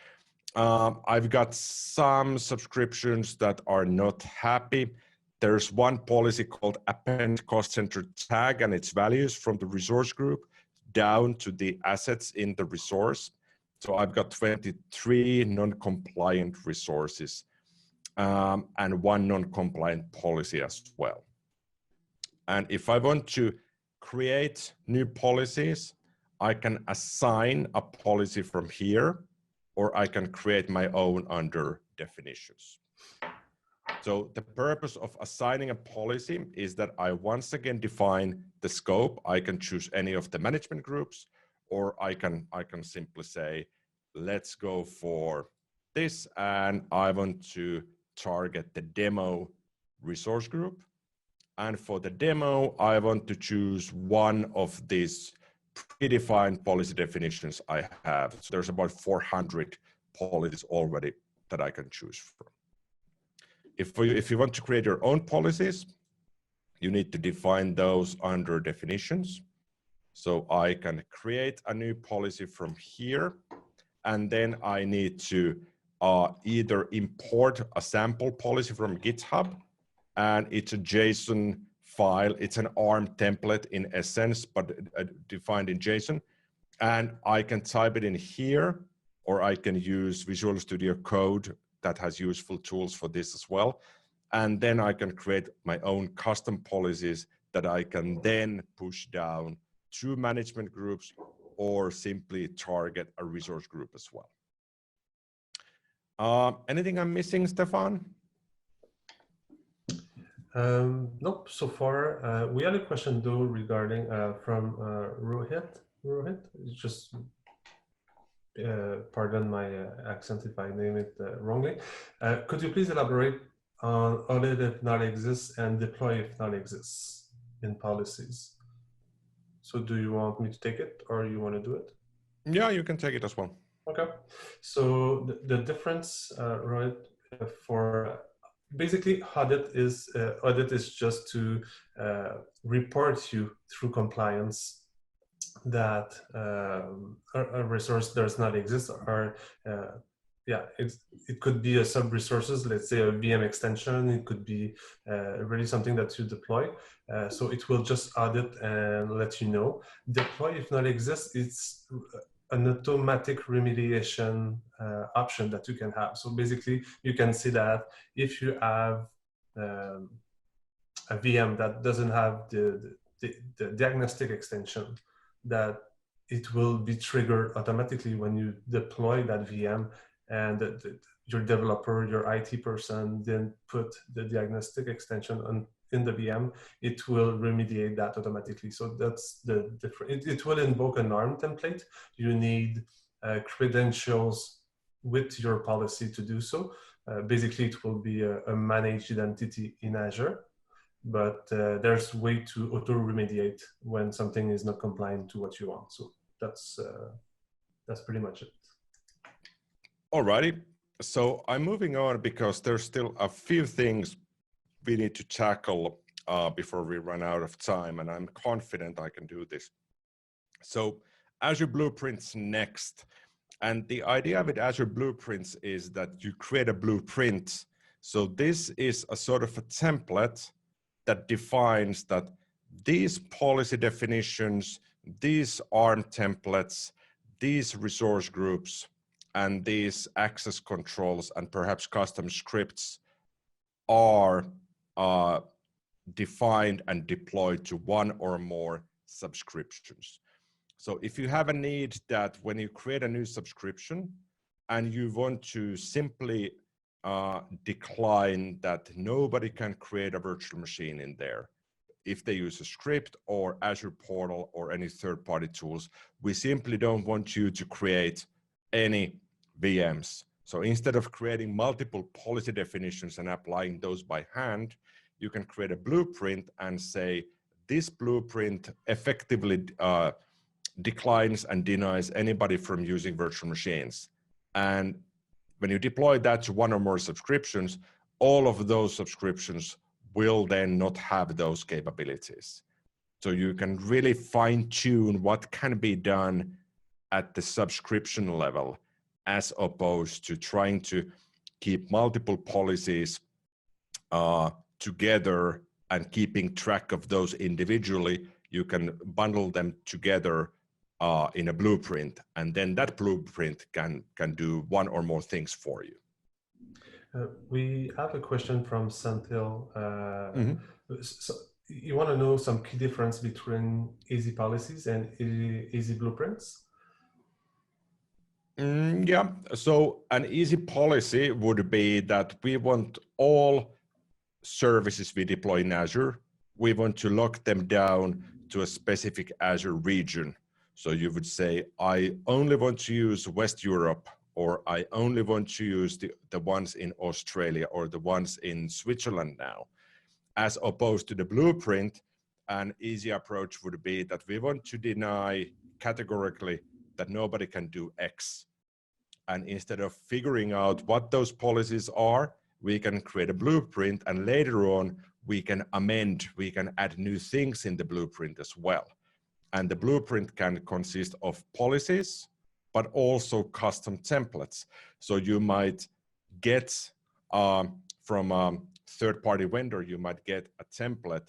I've got some subscriptions that are not happy. There's one policy called append cost center tag and its values from the resource group down to the assets in the resource. So I've got 23 non-compliant resources and one non-compliant policy as well. And if I want to create new policies, I can assign a policy from here, or I can create my own under definitions. So the purpose of assigning a policy is that I once again define the scope. I can choose any of the management groups, or I can simply say, let's go for this, and I want to target the demo resource group. And for the demo, I want to choose one of these predefined policy definitions I have. So there's about 400 policies already that I can choose from. If you want to create your own policies, you need to define those under definitions. So I can create a new policy from here, and then I need to either import a sample policy from GitHub, and it's a JSON file. It's an ARM template in essence, but defined in JSON. And I can type it in here, or I can use Visual Studio Code that has useful tools for this as well. And then I can create my own custom policies that I can then push down to management groups or simply target a resource group as well. Anything I'm missing, Stephane? Nope, so far. We had a question though regarding from Rohit. Rohit, just pardon my accent if I name it wrongly. Could you please elaborate on audit if not exists and deploy if not exists in policies? So do you want me to take it, or you want to do it? Yeah, you can take it as well. Okay. So the difference, Rohit, for basically audit is just to report you through compliance that a resource does not exist, or yeah, it could be a sub-resources, let's say a VM extension. It could be really something that you deploy. So it will just add it and let you know. Deploy, if not exists, it's an automatic remediation option that you can have. So basically, you can see that if you have a VM that doesn't have the diagnostic extension, that it will be triggered automatically when you deploy that VM, and your developer, your IT person then put the diagnostic extension in the VM, it will remediate that automatically. So that's the difference. It will invoke an ARM template. You need credentials with your policy to do so. Basically, it will be a managed identity in Azure, but there's a way to auto-remediate when something is not compliant to what you want. So that's pretty much it. Alrighty, so I'm moving on because there's still a few things we need to tackle before we run out of time, and I'm confident I can do this. So Azure Blueprints next. And the idea with Azure Blueprints is that you create a blueprint. So this is a sort of a template that defines that these policy definitions, these ARM templates, these resource groups, and these access controls and perhaps custom scripts are defined and deployed to one or more subscriptions. So if you have a need that when you create a new subscription and you want to simply decline that nobody can create a virtual machine in there, if they use a script or Azure Portal or any third-party tools, we simply don't want you to create any VMs. So instead of creating multiple policy definitions and applying those by hand, you can create a blueprint and say, this blueprint effectively declines and denies anybody from using virtual machines. And when you deploy that to one or more subscriptions, all of those subscriptions will then not have those capabilities. So you can really fine tune what can be done at the subscription level, as opposed to trying to keep multiple policies together and keeping track of those individually. You can bundle them together in a blueprint, and then that blueprint can do one or more things for you. We have a question from Santil. So you want to know some key difference between easy policies and easy blueprints? Yeah, so an easy policy would be that we want all services we deploy in Azure, we want to lock them down to a specific Azure region. So you would say, I only want to use West Europe, or I only want to use the ones in Australia or the ones in Switzerland now. As opposed to the blueprint, an easy approach would be that we want to deny categorically that nobody can do X. And instead of figuring out what those policies are, we can create a blueprint, and later on we can amend, we can add new things in the blueprint as well. And the blueprint can consist of policies, but also custom templates. So you might get from a third-party vendor, you might get a template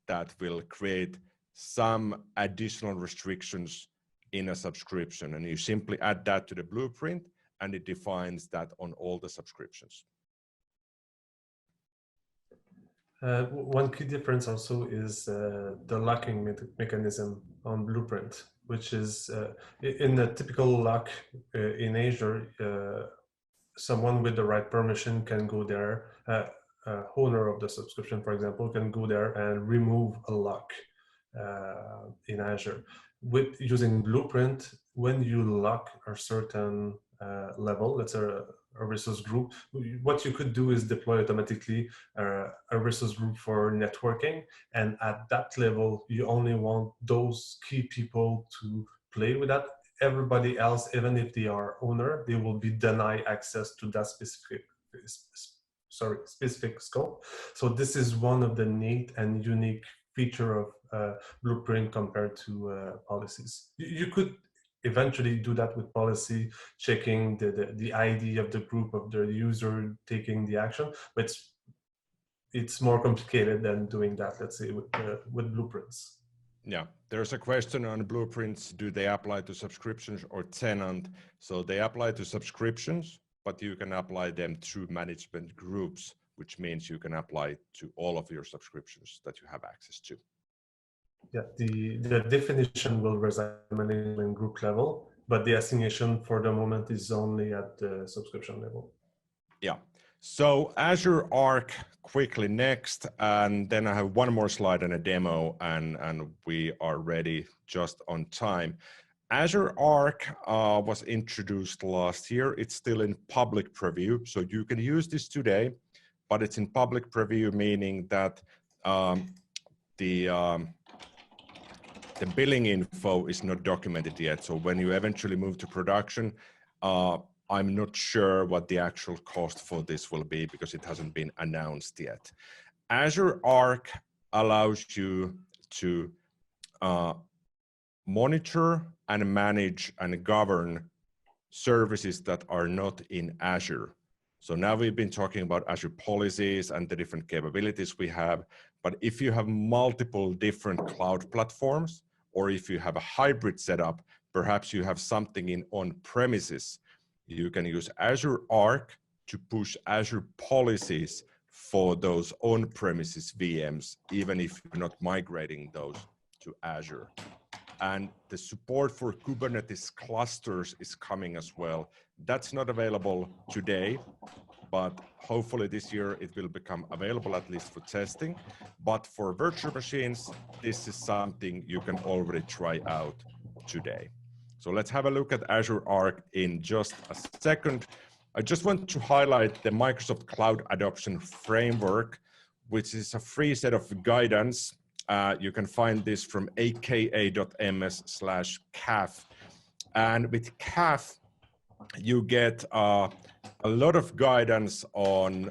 that will create some additional restrictions in a subscription, and you simply add that to the blueprint, and it defines that on all the subscriptions. One key difference also is the locking mechanism on Blueprint, which is in a typical lock in Azure, someone with the right permission can go there, owner of the subscription, for example, can go there and remove a lock in Azure. With using Blueprint, when you lock a certain level, let's say a resource group, what you could do is deploy automatically a resource group for networking, and at that level you only want those key people to play with that. Everybody else, even if they are owner, they will be denied access to that specific scope. So this is one of the neat and unique feature of Blueprint compared to policies. You could eventually do that with policy, checking the ID of the group of the user taking the action, but it's more complicated than doing that, let's say, with blueprints. Yeah, there's a question on blueprints. Do they apply to subscriptions or tenant? So they apply to subscriptions, but you can apply them through management groups, which means you can apply to all of your subscriptions that you have access to. Yeah, the definition will reside at management group level, but the assignation for the moment is only at the subscription level. Yeah. So Azure Arc quickly next, and then I have one more slide and a demo, and we are ready just on time. Azure Arc was introduced last year. It's still in public preview, so you can use this today, but it's in public preview, meaning that the billing info is not documented yet. So when you eventually move to production, I'm not sure what the actual cost for this will be because it hasn't been announced yet. Azure Arc allows you to monitor and manage and govern services that are not in Azure. So now we've been talking about Azure policies and the different capabilities we have, but if you have multiple different cloud platforms, or if you have a hybrid setup, perhaps you have something in on-premises, you can use Azure Arc to push Azure policies for those on-premises VMs, even if you're not migrating those to Azure. And the support for Kubernetes clusters is coming as well. That's not available today, but hopefully this year it will become available, at least for testing. But for virtual machines, this is something you can already try out today. So let's have a look at Azure Arc in just a second. I just want to highlight the Microsoft Cloud Adoption Framework, which is a free set of guidance. You can find this from aka.ms/CAF. And with CAF, you get a lot of guidance on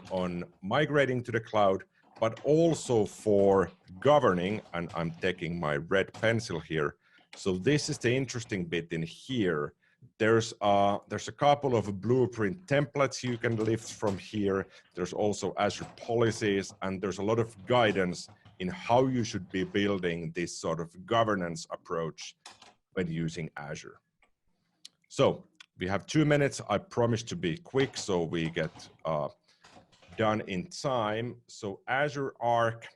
migrating to the cloud, but also for governing, and I'm taking my red pencil here. So this is the interesting bit in here. There's a couple of blueprint templates you can lift from here. There's also Azure policies, and there's a lot of guidance in how you should be building this sort of governance approach when using Azure. So we have 2 minutes. I promise to be quick so we get done in time. So Azure Arc,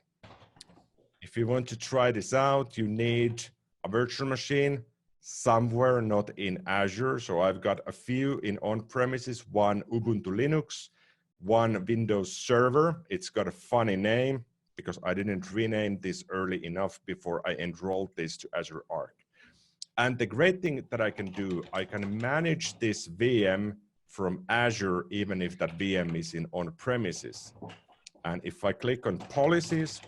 if you want to try this out, you need a virtual machine somewhere not in Azure. So I've got a few in on-premises, one Ubuntu Linux, one Windows Server. It's got a funny name because I didn't rename this early enough before I enrolled this to Azure Arc. And the great thing that I can do, I can manage this VM from Azure, even if that VM is in on-premises. And if I click on policies,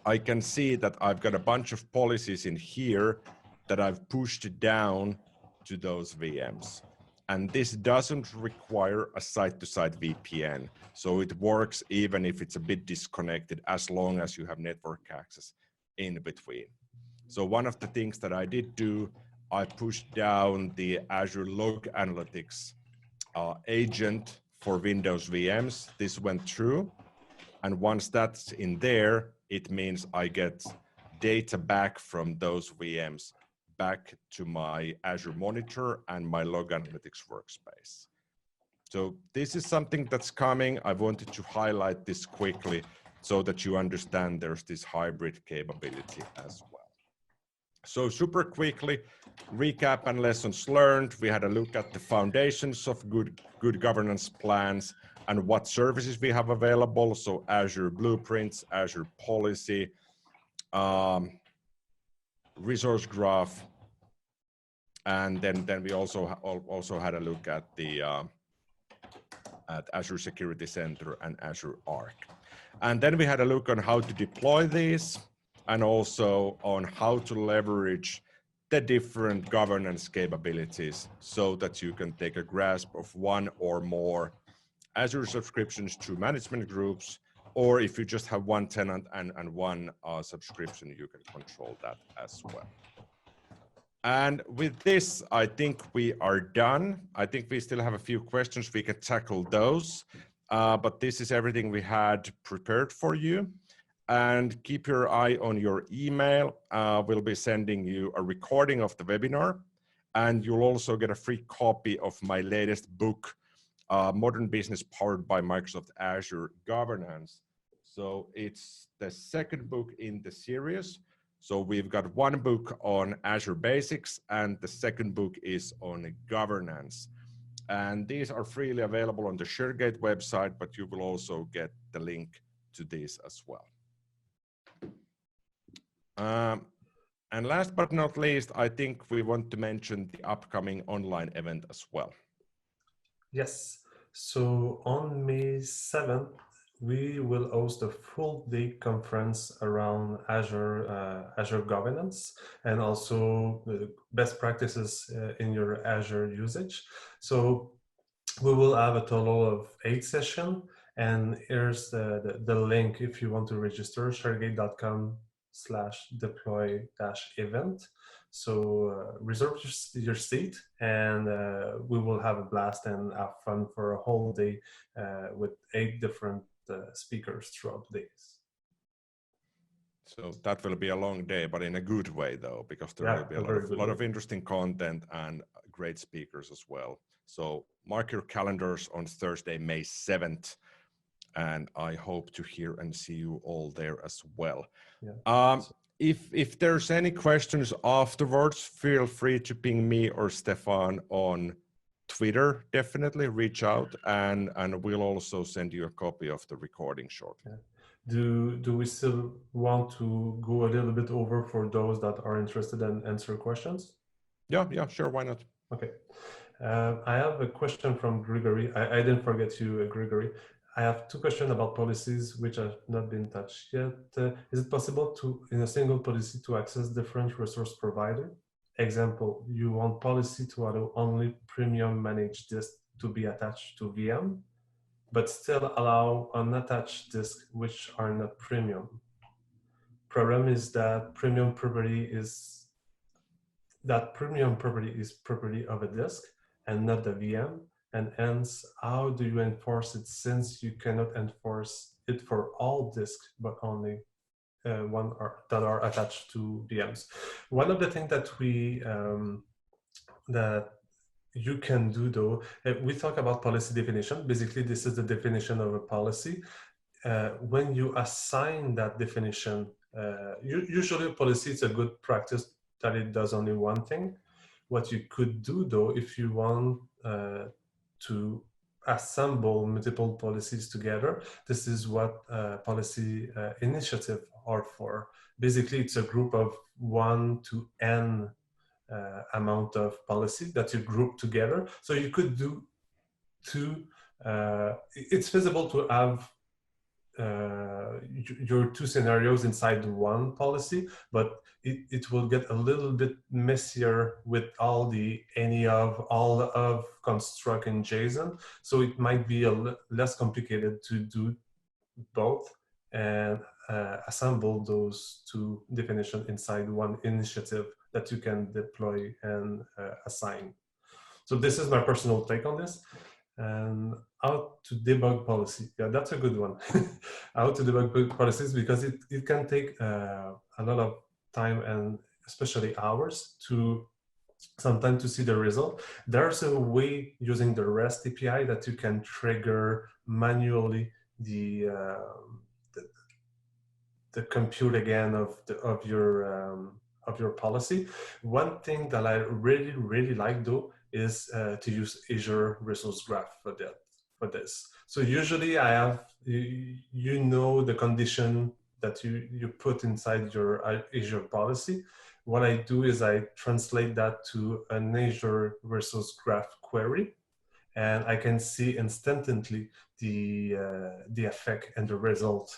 I can see that I've got a bunch of policies in here that I've pushed down to those VMs. And this doesn't require a site-to-site VPN. So it works even if it's a bit disconnected, as long as you have network access in between. So one of the things that I did do, I pushed down the Azure Log Analytics agent for Windows VMs. This went through. And once that's in there, it means I get data back from those VMs back to my Azure Monitor and my Log Analytics workspace. So this is something that's coming. I wanted to highlight this quickly so that you understand there's this hybrid capability as well. So super quickly, recap and lessons learned. We had a look at the foundations of good governance plans and what services we have available. So Azure Blueprints, Azure Policy, Resource Graph, and then we also had a look at the at Azure Security Center and Azure Arc. And then we had a look on how to deploy these and also on how to leverage the different governance capabilities so that you can take a grasp of one or more Azure subscriptions to management groups, or if you just have one tenant and one subscription, you can control that as well. And with this, I think we are done. I think we still have a few questions. We can tackle those. But this is everything we had prepared for you. And keep your eye on your email. We'll be sending you a recording of the webinar. And you'll also get a free copy of my latest book, Modern Business Powered by Microsoft Azure Governance. So it's the second book in the series. So we've got one book on Azure Basics, and the second book is on governance. And these are freely available on the ShareGate website, but you will also get the link to this as well. And last but not least, I think we want to mention the upcoming online event as well. Yes. So on May 7th, we will host a full day conference around Azure governance and also the best practices in your Azure usage. So we will have a total of 8 sessions, and here's the link if you want to register, sharegate.com/deploy-event. So reserve your seat, and we will have a blast and have fun for a whole day with 8 different speakers throughout the days. So that will be a long day, but in a good way though, because there will be a lot of interesting content and great speakers as well. So mark your calendars on Thursday, May 7th, and I hope to hear and see you all there as well. Yeah. If there's any questions afterwards, feel free to ping me or Stephane on Twitter. Definitely reach out, and we'll also send you a copy of the recording shortly. Yeah. Do we still want to go a little bit over for those that are interested and answer questions? Yeah, sure. Why not? Okay. I have a question from Grigory. I didn't forget you, Grigory. I have 2 questions about policies which have not been touched yet. Is it possible to, in a single policy, to access different resource provider? Example, you want policy to allow only premium managed disk to be attached to VM, but still allow unattached disks which are not premium. Problem is that premium property is property of a disk and not the VM, and hence how do you enforce it, since you cannot enforce it for all disks but only one that are attached to VMs. One of the things that that you can do though, we talk about policy definition. Basically, this is the definition of a policy. When you assign that definition, usually a policy, it's a good practice that it does only one thing. What you could do though, if you want to assemble multiple policies together, this is what policy initiatives are for. Basically, it's a group of 1 to n amount of policy that you group together. So you could do 2. It's feasible to have your 2 scenarios inside one policy, but it will get a little bit messier with all the all of construct in JSON. So it might be less complicated to do both and assemble those 2 definitions inside one initiative that you can deploy and assign. So this is my personal take on this. And how to debug policy. Yeah, that's a good one. How to debug policies, because it can take a lot of time and especially hours to sometimes to see the result. There's a way using the REST API that you can trigger manually the compute again of your policy. One thing that I really like though is to use Azure Resource Graph for this. So usually I have, you know, the condition that you put inside your Azure policy. What I do is I translate that to an Azure Resource Graph query, and I can see instantly the effect and the result.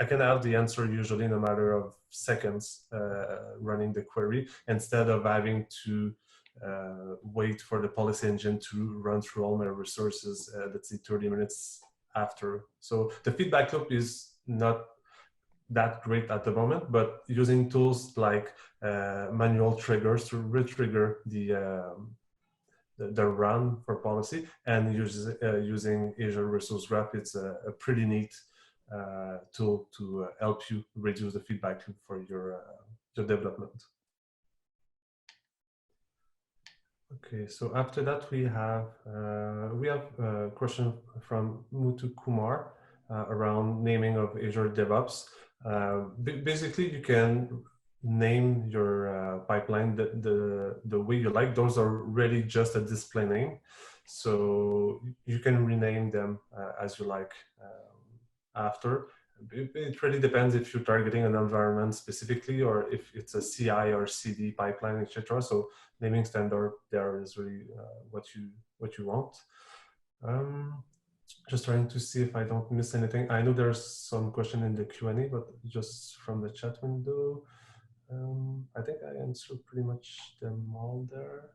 I can have the answer usually in a matter of seconds running the query, instead of having to wait for the policy engine to run through all my resources, let's say 30 minutes after. So the feedback loop is not that great at the moment, but using tools like manual triggers to retrigger the run for policy and using Azure Resource Graph, it's a pretty neat tool to help you reduce the feedback loop for your development. Okay, so after that we have a question from Muthu Kumar around naming of Azure DevOps. Basically, you can name your pipeline the way you like. Those are really just a display name, so you can rename them as you like after. It really depends if you're targeting an environment specifically or if it's a CI or CD pipeline, etc. So naming standard there is really what you want. Just trying to see if I don't miss anything. I know there's some question in the Q&A, but just from the chat window, I think I answered pretty much them all there.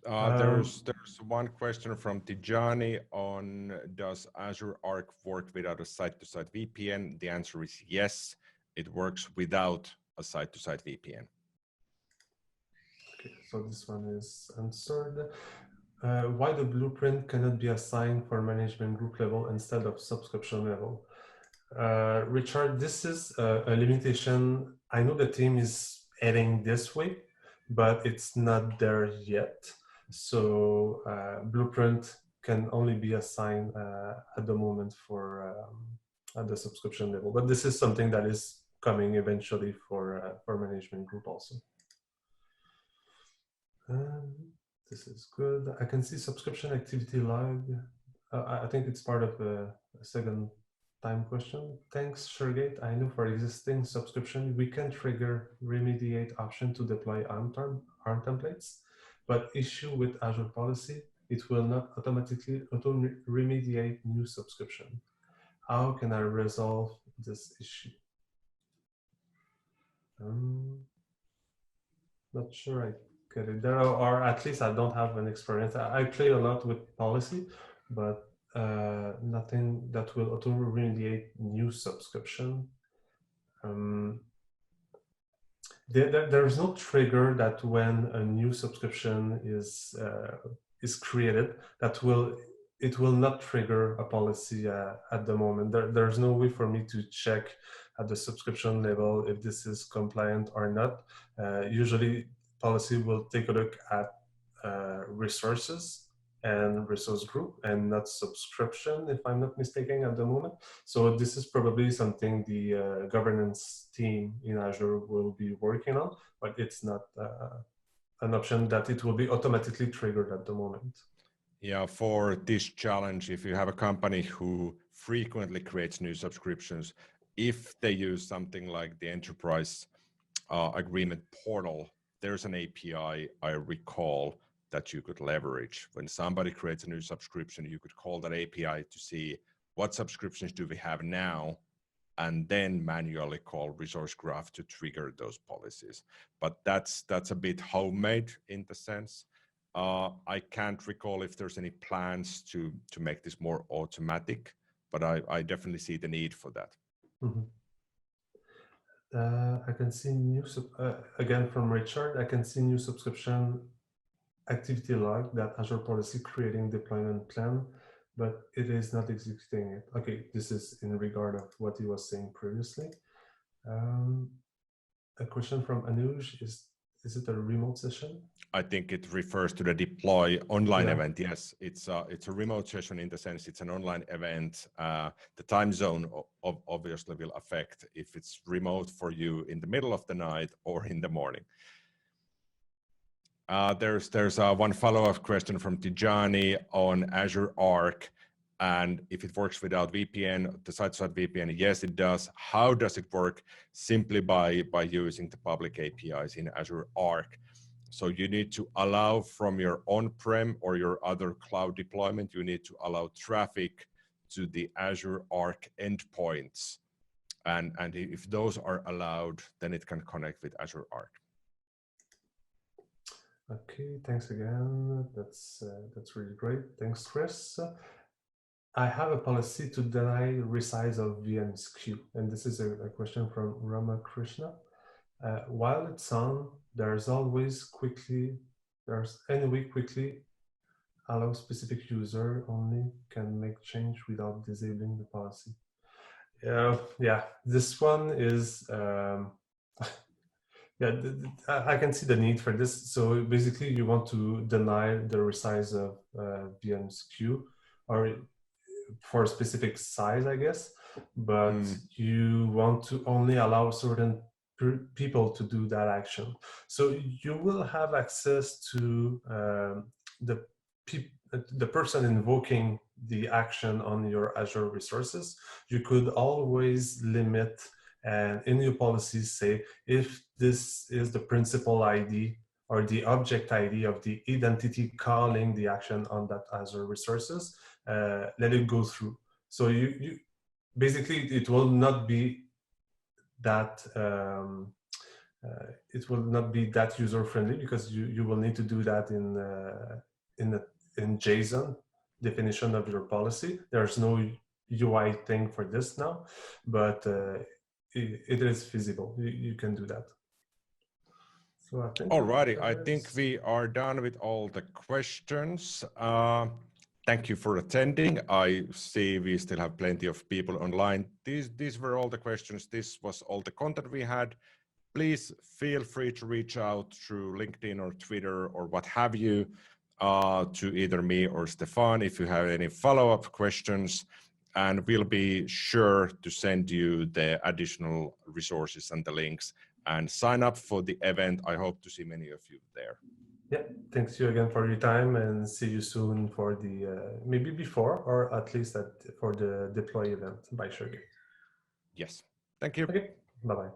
There's one question from Tijani on, does Azure Arc work without a site-to-site VPN? The answer is yes, it works without a site-to-site VPN. Okay, so this one is answered. Why the blueprint cannot be assigned for management group level instead of subscription level? Richard, this is a limitation. I know the team is heading this way, but it's not there yet. So blueprint can only be assigned at the moment for at the subscription level. But this is something that is coming eventually for management group also. This is good. I can see subscription activity log. I think it's part of a second time question. Thanks, Suregate. I know for existing subscription, we can trigger remediate option to deploy ARM templates, but issue with Azure Policy, it will not automatically auto-remediate new subscription. How can I resolve this issue? Not sure I get it there, or at least I don't have an experience. I play a lot with policy, but nothing that will auto-remediate new subscription. There's no trigger that when a new subscription is created that it will not trigger a policy at the moment. There's no way for me to check at the subscription level if this is compliant or not. Usually policy will take a look at resources and resource group and not subscription, if I'm not mistaken at the moment. So this is probably something the governance team in Azure will be working on, but it's not an option that it will be automatically triggered at the moment. Yeah, for this challenge, if you have a company who frequently creates new subscriptions, if they use something like the enterprise agreement portal, there's an API I recall that you could leverage. When somebody creates a new subscription, you could call that API to see what subscriptions do we have now, and then manually call Resource Graph to trigger those policies. But that's a bit homemade in the sense. I can't recall if there's any plans to make this more automatic, but I definitely see the need for that. Mm-hmm. I can see new, again from Richard, I can see new subscription activity log that Azure Policy creating deployment plan, but it is not executing it. Okay, this is in regard of what he was saying previously. A question from Anuj, is it a remote session? I think it refers to the deploy online event. Yes, it's a remote session in the sense it's an online event. The time zone obviously will affect if it's remote for you in the middle of the night or in the morning. There's one follow-up question from Tijani on Azure Arc, and if it works without VPN, the site-to-site VPN, yes, it does. How does it work? Simply by using the public APIs in Azure Arc. So you need to allow from your on-prem or your other cloud deployment, you need to allow traffic to the Azure Arc endpoints. And if those are allowed, then it can connect with Azure Arc. Okay, thanks again. That's really great. Thanks, Chris. I have a policy to deny resize of VM's queue. And this is a question from Ramakrishna. While it's on, there's anyway quickly allow specific user only can make change without disabling the policy. Yeah, this one is, yeah, I can see the need for this. So basically you want to deny the resize of VM's queue, or for a specific size, I guess, but you want to only allow certain people to do that action. So you will have access to the person invoking the action on your Azure resources. You could always limit and in your policies say, if this is the principal ID or the object ID of the entity calling the action on that Azure resources, let it go through. So you basically, it will not be that user friendly, because you will need to do that in JSON definition of your policy. There's no UI thing for this now, but it is feasible. You can do that. So I think. Alrighty, I think we are done with all the questions. Thank you for attending. I see we still have plenty of people online. These were all the questions. This was all the content we had. Please feel free to reach out through LinkedIn or Twitter or what have you to either me or Stephane if you have any follow-up questions, and we'll be sure to send you the additional resources and the links, and sign up for the event. I hope to see many of you there. Yeah, thanks you again for your time, and see you soon for the, maybe before, or at least for the deploy event by Sugar. Yes, thank you. Okay, bye-bye.